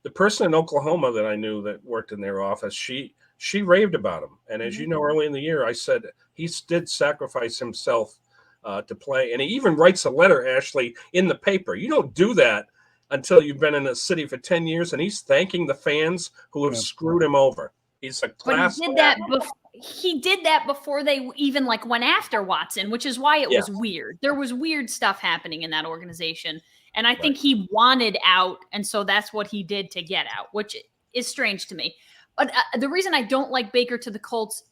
the person in Oklahoma that I knew that worked in their office, she raved about him. And as you know, early in the year, I said he did sacrifice himself to play. And he even writes a letter, Ashley, in the paper. You don't do that until you've been in a city for 10 years. And he's thanking the fans who have screwed him over. He's a class. But he did that before they even went after Watson, which is why it was weird. There was weird stuff happening in that organization. And I think he wanted out. And so that's what he did to get out, which is strange to me. But the reason I don't like Baker to the Colts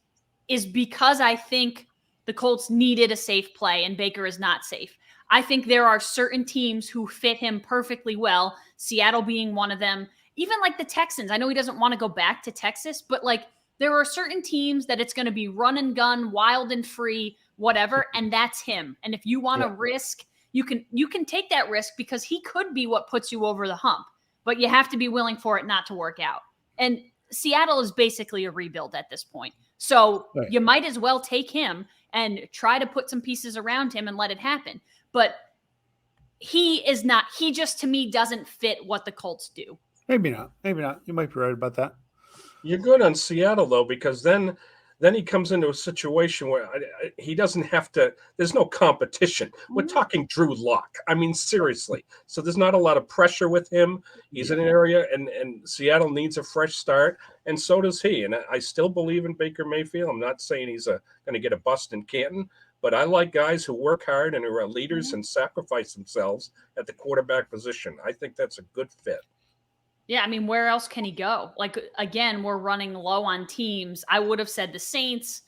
is because I think the Colts needed a safe play and Baker is not safe. I think there are certain teams who fit him perfectly well, Seattle being one of them. Even the Texans. I know he doesn't want to go back to Texas, but there are certain teams that it's going to be run and gun, wild and free, whatever, and that's him. And if you want to risk, you can take that risk because he could be what puts you over the hump, but you have to be willing for it not to work out. And Seattle is basically a rebuild at this point. So you might as well take him and try to put some pieces around him and let it happen. But he just to me doesn't fit what the Colts do. Maybe not. You might be right about that. You're good on Seattle though, because then he comes into a situation where he doesn't have to. There's no competition. We're talking Drew Lock. I mean, seriously. So there's not a lot of pressure with him. He's in an area, and Seattle needs a fresh start, and so does he. And I still believe in Baker Mayfield. I'm not saying he's going to get a bust in Canton, but I like guys who work hard and who are leaders and sacrifice themselves at the quarterback position. I think that's a good fit. Yeah, I mean, where else can he go? Like, again, we're running low on teams. I would have said the Saints,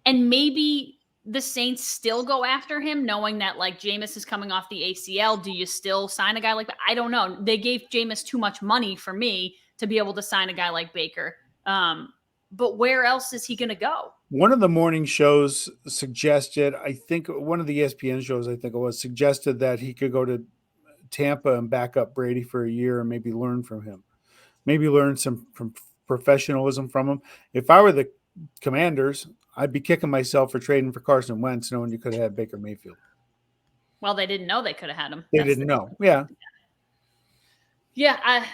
and maybe the Saints still go after him, knowing that, like, Jameis is coming off the ACL. Do you still sign a guy like that? I don't know. They gave Jameis too much money for me to be able to sign a guy like Baker. But where else is he going to go? One of the morning shows suggested, I think one of the ESPN shows, I think it was, suggested that he could go to Tampa and back up Brady for a year and maybe learn from him, maybe learn some from professionalism from him. If I were the Commanders, I'd be kicking myself for trading for Carson Wentz, knowing you could have had Baker Mayfield. Well, they didn't know they could have had him. They didn't know. Yeah. Yeah,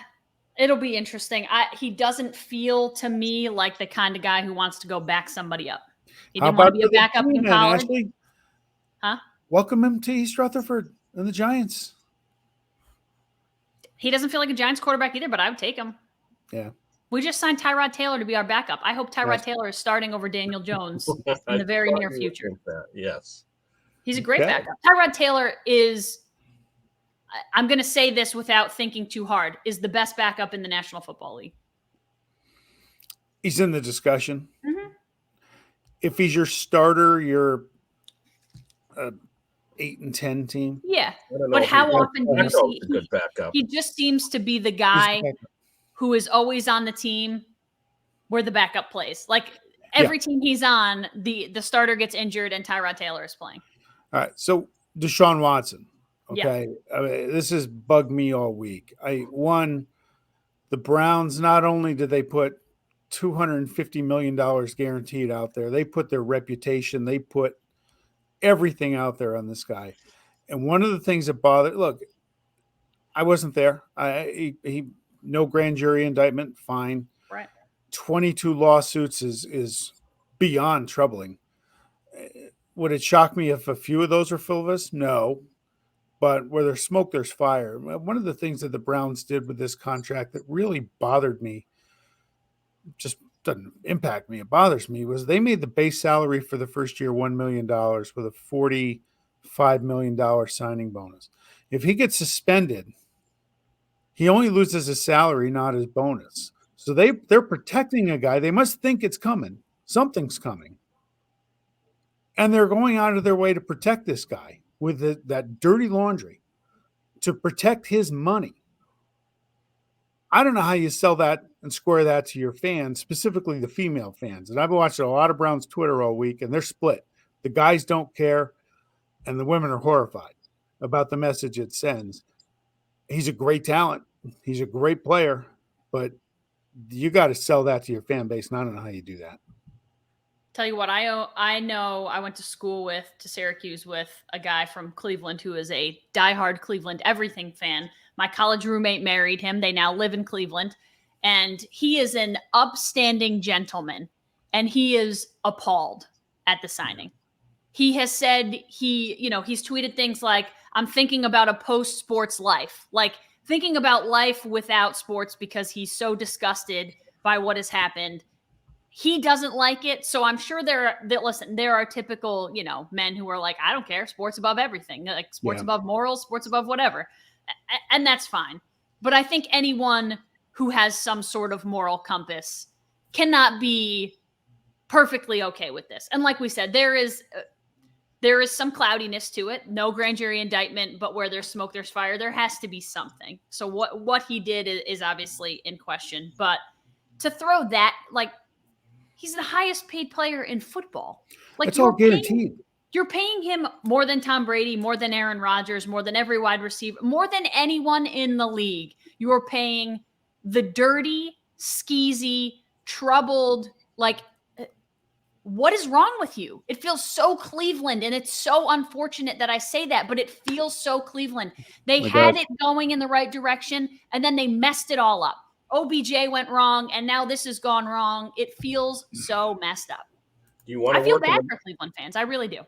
it'll be interesting. He doesn't feel to me like the kind of guy who wants to go back somebody up. He didn't want to be a backup in college. Ashley? Huh? Welcome him to East Rutherford and the Giants. He doesn't feel like a Giants quarterback either, but I would take him. Yeah. We just signed Tyrod Taylor to be our backup. I hope Tyrod Taylor is starting over Daniel Jones in the very near future. Yes. He's a great backup. Tyrod Taylor is, I'm going to say this without thinking too hard, is the best backup in the National Football League. He's in the discussion. Mm-hmm. If he's your starter, you're 8-10 team. Yeah, but how often do you see a good backup? He just seems to be the guy who is always on the team where the backup plays. Like every team he's on, the starter gets injured and Tyrod Taylor is playing. All right, so Deshaun Watson. Okay, I mean, this has bugged me all week. The Browns, not only did they put $250 million guaranteed out there, they put their reputation, they put everything out there on this guy. And one of the things that bothered, look, I wasn't there. He no grand jury indictment, fine. Right. 22 lawsuits is beyond troubling. Would it shock me if a few of those were frivolous? No. But where there's smoke, there's fire. One of the things that the Browns did with this contract that really bothered me, just doesn't impact me, it bothers me, was they made the base salary for the first year $1 million with a $45 million signing bonus. If he gets suspended, he only loses his salary, not his bonus. So they're protecting a guy. They must think it's coming. Something's coming. And they're going out of their way to protect this guy with that dirty laundry to protect his money. I don't know how you sell that and square that to your fans, specifically the female fans. And I've been watching a lot of Browns Twitter all week, and they're split. The guys don't care, and the women are horrified about the message it sends. He's a great talent. He's a great player, but you got to sell that to your fan base, and I don't know how you do that. Tell you what, I know I went to school to Syracuse with a guy from Cleveland who is a diehard Cleveland everything fan. My college roommate married him. They now live in Cleveland, and he is an upstanding gentleman, and he is appalled at the signing. He has said he's tweeted things like, I'm thinking about a post-sports life, like thinking about life without sports because he's so disgusted by what has happened. He doesn't like it. So I'm sure there are typical, men who are like, I don't care. Sports above everything. Like sports above morals, sports above whatever. And that's fine. But I think anyone who has some sort of moral compass cannot be perfectly okay with this. And like we said, there is some cloudiness to it. No grand jury indictment, but where there's smoke, there's fire. There has to be something. So what he did is obviously in question. But to throw that, like, he's the highest paid player in football. Like, it's all guaranteed. You're paying him more than Tom Brady, more than Aaron Rodgers, more than every wide receiver, more than anyone in the league. You are paying the dirty, skeezy, troubled, like, what is wrong with you? It feels so Cleveland, and it's so unfortunate that I say that, but it feels so Cleveland. They had it going in the right direction, and then they messed it all up. OBJ went wrong, and now this has gone wrong. It feels so messed up. You want I to feel work bad for Cleveland fans. I really do.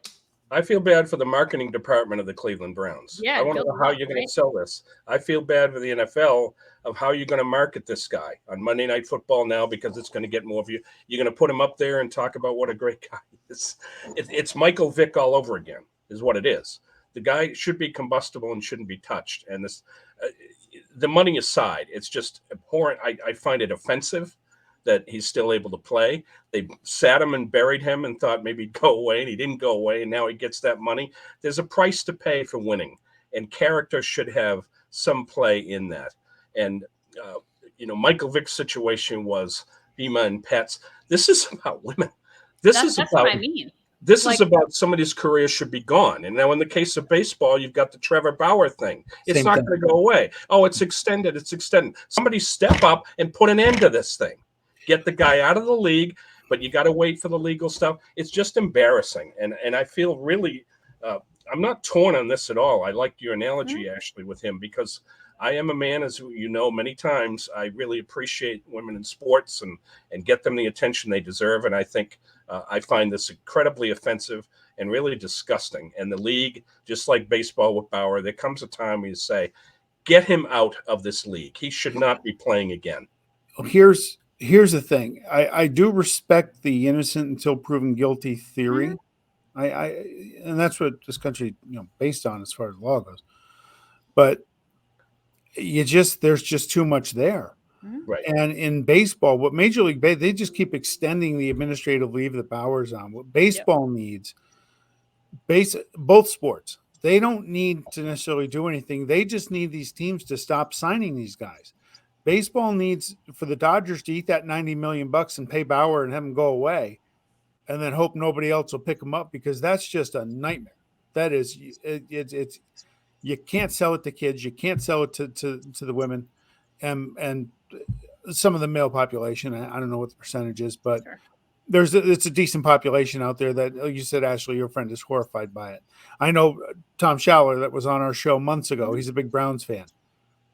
I feel bad for the marketing department of the Cleveland Browns. Yeah, I want to good know how luck, you're going right? to sell this. I feel bad for the NFL of how you're going to market this guy on Monday Night Football now, because it's going to get more of you. You're going to put him up there and talk about what a great guy he is. It's Michael Vick all over again, is what it is. The guy should be combustible and shouldn't be touched. And this, the money aside, it's just abhorrent. I find it offensive that he's still able to play. They sat him and buried him and thought maybe he'd go away, and he didn't go away, and now he gets that money. There's a price to pay for winning, and character should have some play in that. And, Michael Vick's situation was Bima and Pets. This is about women. That's what I mean. This is about somebody's career should be gone. And now in the case of baseball, you've got the Trevor Bauer thing. It's not going to go away. Oh, it's extended. It's extended. Somebody step up and put an end to this thing. Get the guy out of the league, but you got to wait for the legal stuff. It's just embarrassing. And I feel really, I'm not torn on this at all. I like your analogy, Ashley, with him, because I am a man, as you know, many times. I really appreciate women in sports and get them the attention they deserve. And I think I find this incredibly offensive and really disgusting. And the league, just like baseball with Bauer, there comes a time where you say, get him out of this league. He should not be playing again. Here's the thing. I do respect the innocent until proven guilty theory. And that's what this country, based on as far as law goes. But there's just too much there. Right. And in baseball, what Major League Baseball, they just keep extending the administrative leave that Bauer's on. What baseball needs, both sports, they don't need to necessarily do anything. They just need these teams to stop signing these guys. Baseball needs for the Dodgers to eat that $90 million and pay Bauer and have him go away, and then hope nobody else will pick him up, because that's just a nightmare. That is, it's you can't sell it to kids, you can't sell it to the women, and some of the male population. I don't know what the percentage is, but sure. It's a decent population out there that, you said, Ashley, your friend is horrified by it. I know Tom Schaller, that was on our show months ago. He's a big Browns fan.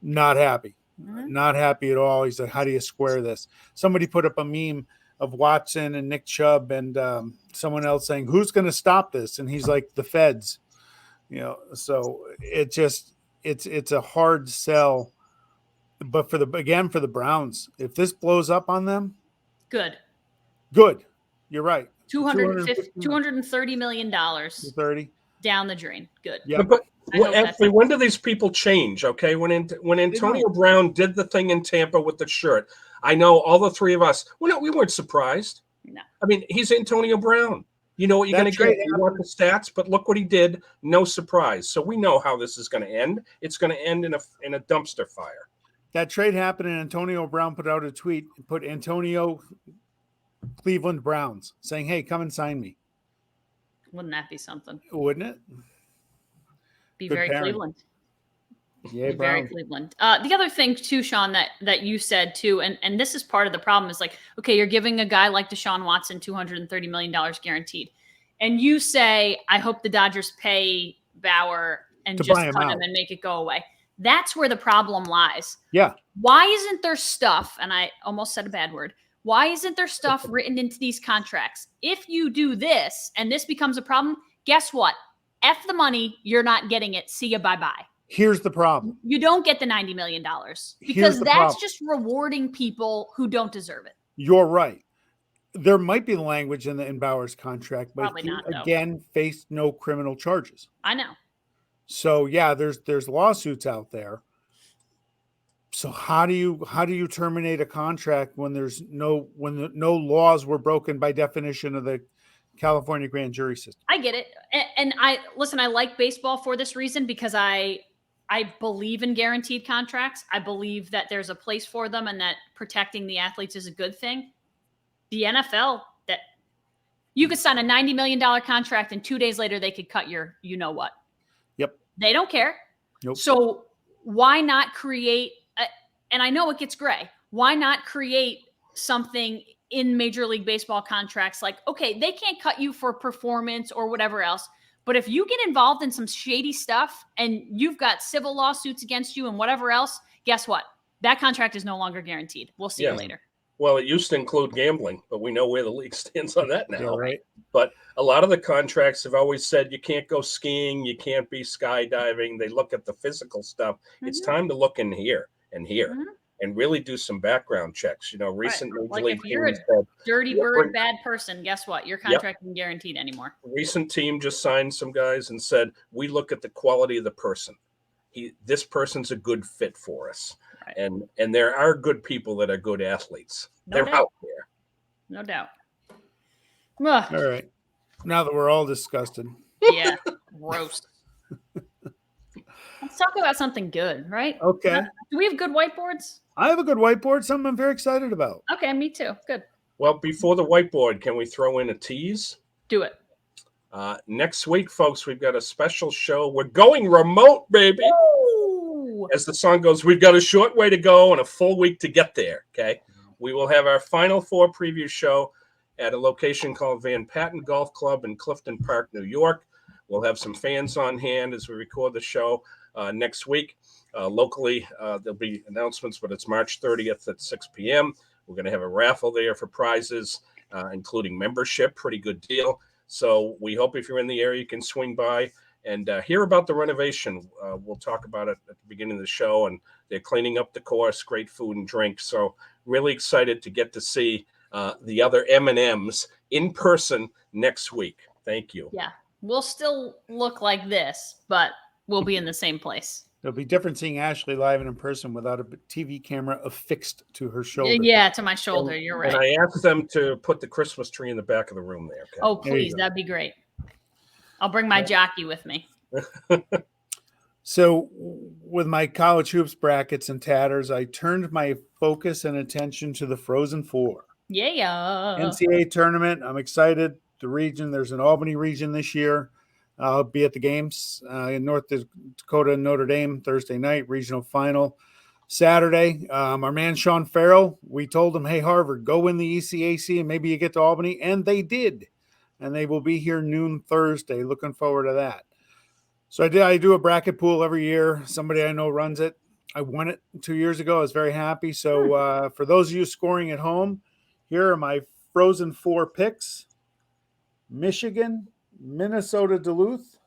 Not happy. Not happy at all. He's like, how do you square this? Somebody put up a meme of Watson and Nick Chubb and someone else saying, who's going to stop this? And he's like, the feds. So it's a hard sell. But for the Browns, if this blows up on them, good. You're right. $230 million 30 down the drain. Good. Yeah. But actually, when do these people change? Okay, when Antonio Brown did the thing in Tampa with the shirt, I know all the three of us. We weren't surprised. No. I mean, he's Antonio Brown. You know what you're going to get. You want the stats, but look what he did. No surprise. So we know how this is going to end. It's going to end in a dumpster fire. That trade happened, and Antonio Brown put out a tweet and put Antonio Cleveland Browns saying, hey, come and sign me. Wouldn't that be something? Wouldn't it? Be very Cleveland. Yeah, very Cleveland. The other thing too, Sean, that you said too, and this is part of the problem, is like, okay, you're giving a guy like Deshaun Watson $230 million guaranteed, and you say, I hope the Dodgers pay Bauer and just cut him and make it go away. That's where the problem lies. Yeah. Why isn't there stuff, and I almost said a bad word, why isn't there stuff written into these contracts? If you do this and this becomes a problem, guess what? F the money, you're not getting it. See you, bye-bye. Here's the problem. You don't get the $90 million because that's just rewarding people who don't deserve it. You're right. There might be language in Bauer's contract, but probably not, again, faced no criminal charges. I know. So yeah, there's lawsuits out there. So how do you terminate a contract when no laws were broken by definition of the California grand jury system? I get it. And I like baseball for this reason, because I believe in guaranteed contracts. I believe that there's a place for them and that protecting the athletes is a good thing. The NFL, that you could sign a $90 million contract and 2 days later they could cut your, what. Yep. They don't care. Nope. So why not create, and I know it gets gray, why not create something in Major League Baseball contracts like, okay, they can't cut you for performance or whatever else, but if you get involved in some shady stuff and you've got civil lawsuits against you and whatever else, guess what? that contract is no longer guaranteed. We'll see you later. Well, it used to include gambling, but we know where the league stands on that now. Yeah, right. But a lot of the contracts have always said you can't go skiing, you can't be skydiving. They look at the physical stuff. It's time to look in here and here and really do some background checks. Recent Major League if you're a teams said, dirty bird, bad person, guess what? Your contract isn't guaranteed anymore. Recent team just signed some guys and said, we look at the quality of the person. This person's a good fit for us. Right. And there are good people that are good athletes. They're out there. No doubt. All right. Now that we're all disgusted. Yeah. Gross. Let's talk about something good, right? Okay. Do we have good whiteboards? I have a good whiteboard, something I'm very excited about. Okay, me too. Good. Well, before the whiteboard, can we throw in a tease? Do it. Next week, folks, we've got a special show. We're going remote, baby. Ooh. As the song goes, we've got a short way to go and a full week to get there, okay? We will have our Final Four preview show at a location called Van Patten Golf Club in Clifton Park, New York. We'll have some fans on hand as we record the show next week. Locally, there'll be announcements, but it's March 30th at 6 p.m. We're going to have a raffle there for prizes, including membership. Pretty good deal. So we hope if you're in the area, you can swing by and hear about the renovation. We'll talk about it at the beginning of the show, and they're cleaning up the course, great food and drink. So really excited to get to see the other M&Ms in person next week. Thank you. Yeah, we'll still look like this, but we'll be in the same place. It'll be different seeing Ashley live and in person without a TV camera affixed to her shoulder. Yeah, to my shoulder. You're right. And I asked them to put the Christmas tree in the back of the room there. Okay? Oh, please. That'd be great. I'll bring my jockey with me. So with my college hoops brackets and tatters, I turned my focus and attention to the Frozen Four. Yeah. NCAA tournament. I'm excited. The region, there's an Albany region this year. I'll be at the games in North Dakota and Notre Dame Thursday night, regional final Saturday. Our man Sean Farrell, we told him, hey, Harvard, go win the ECAC and maybe you get to Albany. And they did. And they will be here noon Thursday. Looking forward to that. So I do a bracket pool every year. Somebody I know runs it. I won it 2 years ago. I was very happy. So for those of you scoring at home, here are my Frozen Four picks. Michigan, Minnesota, Duluth.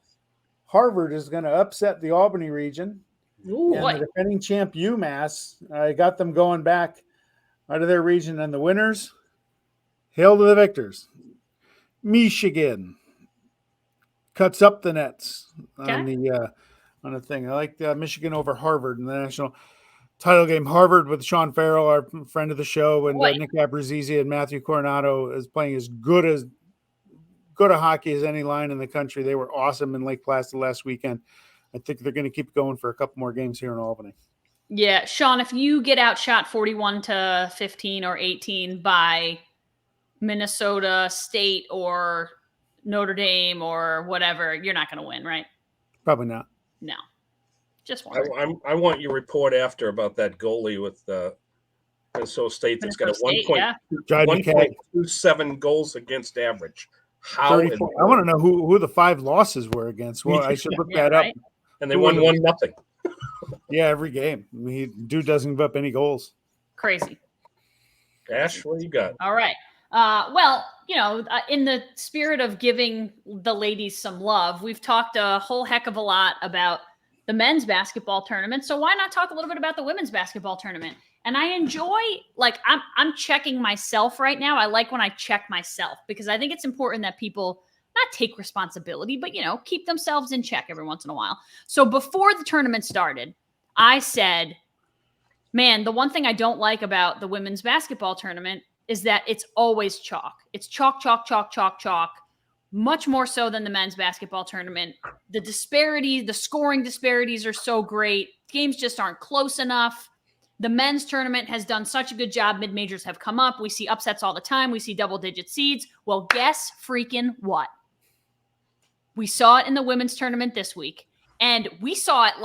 Harvard is going to upset the Albany region. Ooh, and the defending champ UMass, I got them going back out of their region. And the winners, hail to the victors. Michigan cuts up the nets on the thing. I like Michigan over Harvard in the national title game. Harvard with Sean Farrell, our friend of the show, and Nick Abruzzese and Matthew Coronado is playing as good a hockey as any line in the country. They were awesome in Lake Placid last weekend. I think they're going to keep going for a couple more games here in Albany. Yeah, Sean, if you get outshot 41-15 or 18 by Minnesota State or Notre Dame or whatever, you're not going to win, right? Probably not. No. Just wondering. I want your report after about that goalie with Minnesota State that's got a 1.27 goals against average. How? I want to know who the 5 losses were against. Well, I should look that up. And they won 1-0. Yeah, every game. Dude doesn't give up any goals. Crazy. Ash, what you got? All right. Well, in the spirit of giving the ladies some love, we've talked a whole heck of a lot about the men's basketball tournament. So why not talk a little bit about the women's basketball tournament? And I enjoy, I'm checking myself right now. I like when I check myself because I think it's important that people not take responsibility, but, keep themselves in check every once in a while. So before the tournament started, I said, man, the one thing I don't like about the women's basketball tournament is that it's always chalk. It's chalk, chalk, chalk, chalk, chalk, much more so than the men's basketball tournament. The scoring disparities are so great. Games just aren't close enough. The men's tournament has done such a good job. Mid-majors have come up. We see upsets all the time. We see double-digit seeds. Well, guess freaking what? We saw it in the women's tournament this week. And we saw it,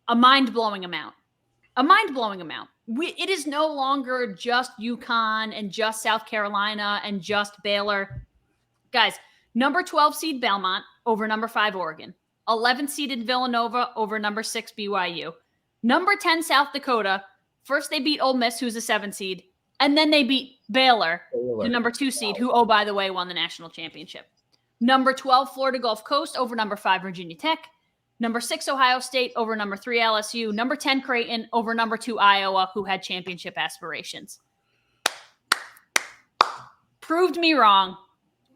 a mind-blowing amount. A mind-blowing amount. It is no longer just UConn and just South Carolina and just Baylor. Guys, number 12 seed Belmont over number 5 Oregon. 11 seeded Villanova over number 6 BYU. Number 10, South Dakota. First, they beat Ole Miss, who's a 7 seed. And then they beat Baylor, the number 2 seed, who, oh, by the way, won the national championship. Number 12, Florida Gulf Coast over number 5, Virginia Tech. Number 6, Ohio State over number 3, LSU. Number 10, Creighton over number 2, Iowa, who had championship aspirations. Proved me wrong.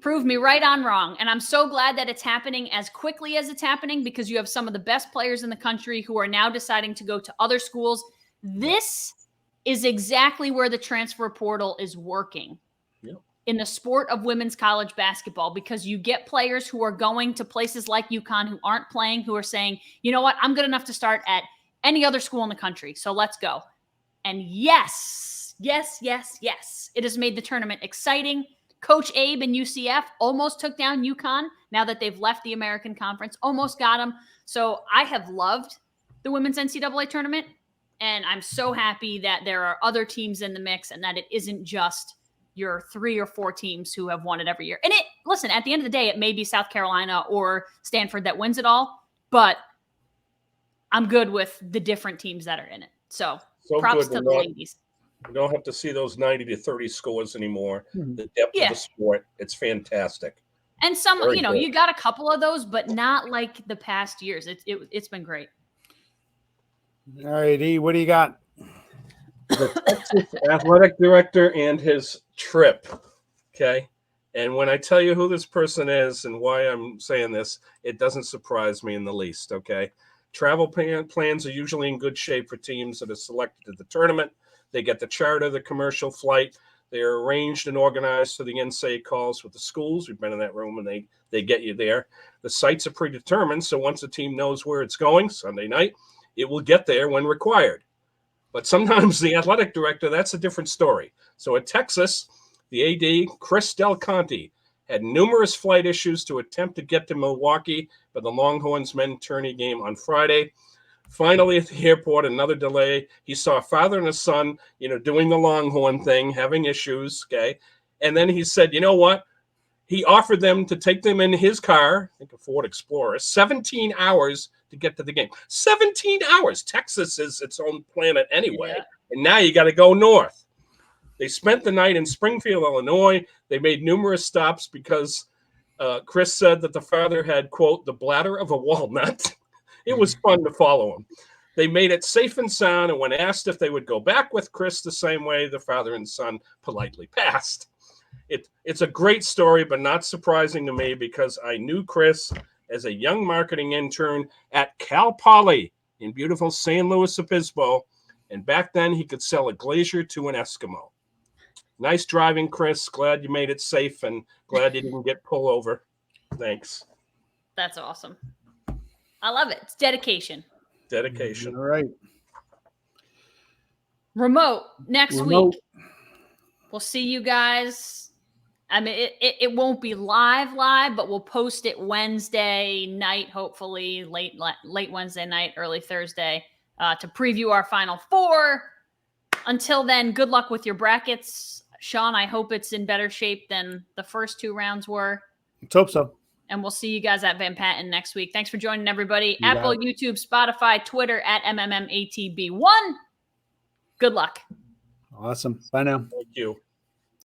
Proved me right on wrong. And I'm so glad that it's happening as quickly as it's happening, because you have some of the best players in the country who are now deciding to go to other schools. This is exactly where the transfer portal is working in the sport of women's college basketball, because you get players who are going to places like UConn who aren't playing, who are saying, you know what, I'm good enough to start at any other school in the country, so let's go. And yes, it has made the tournament exciting. Coach Abe and UCF almost took down UConn now that they've left the American Conference, almost got them. So I have loved the women's NCAA tournament, and I'm so happy that there are other teams in the mix and that it isn't just your 3 or 4 teams who have won it every year. And listen, at the end of the day, it may be South Carolina or Stanford that wins it all, but I'm good with the different teams that are in it. So props to the ladies. You don't have to see those 90 to 30 scores anymore. The depth of the sport, it's fantastic. And some, you got a couple of those, but not like the past years. It's been great. All right, E, what do you got? The Texas athletic director and his trip. Okay. And when I tell you who this person is and why I'm saying this, it doesn't surprise me in the least. Okay. Travel plans are usually in good shape for teams that are selected to the tournament. They get the charter, the commercial flight. They're arranged and organized so the NCAA calls with the schools. We've been in that room, and they get you there. The sites are predetermined, so once a team knows where it's going Sunday night, it will get there when required. But sometimes the athletic director, that's a different story. So at Texas, the AD, Chris Del Conte, had numerous flight issues to attempt to get to Milwaukee for the Longhorns men tourney game on Friday. Finally, at the airport, another delay. He saw a father and a son, doing the Longhorn thing, having issues, okay? And then he said, you know what? He offered them to take them in his car, I think a Ford Explorer, 17 hours to get to the game. 17 hours. Texas is its own planet anyway. Yeah. And now you got to go north. They spent the night in Springfield, Illinois. They made numerous stops because Chris said that the father had, quote, the bladder of a walnut. It was fun to follow him. They made it safe and sound, and when asked if they would go back with Chris the same way, the father and son politely passed. It's a great story, but not surprising to me because I knew Chris as a young marketing intern at Cal Poly in beautiful San Luis Obispo, and back then he could sell a glacier to an Eskimo. Nice driving, Chris. Glad you made it safe and glad you didn't get pulled over. Thanks. That's awesome. I love it. It's dedication. Dedication. All right. Remote next week. We'll see you guys. I mean, it won't be live, but we'll post it Wednesday night, hopefully late Wednesday night, early Thursday, to preview our Final Four. Until then, good luck with your brackets. Sean, I hope it's in better shape than the first 2 rounds were. Let's hope so. And we'll see you guys at Van Patten next week. Thanks for joining, everybody. Apple, YouTube, Spotify, Twitter at MMMATB1. Good luck. Awesome. Bye now. Thank you.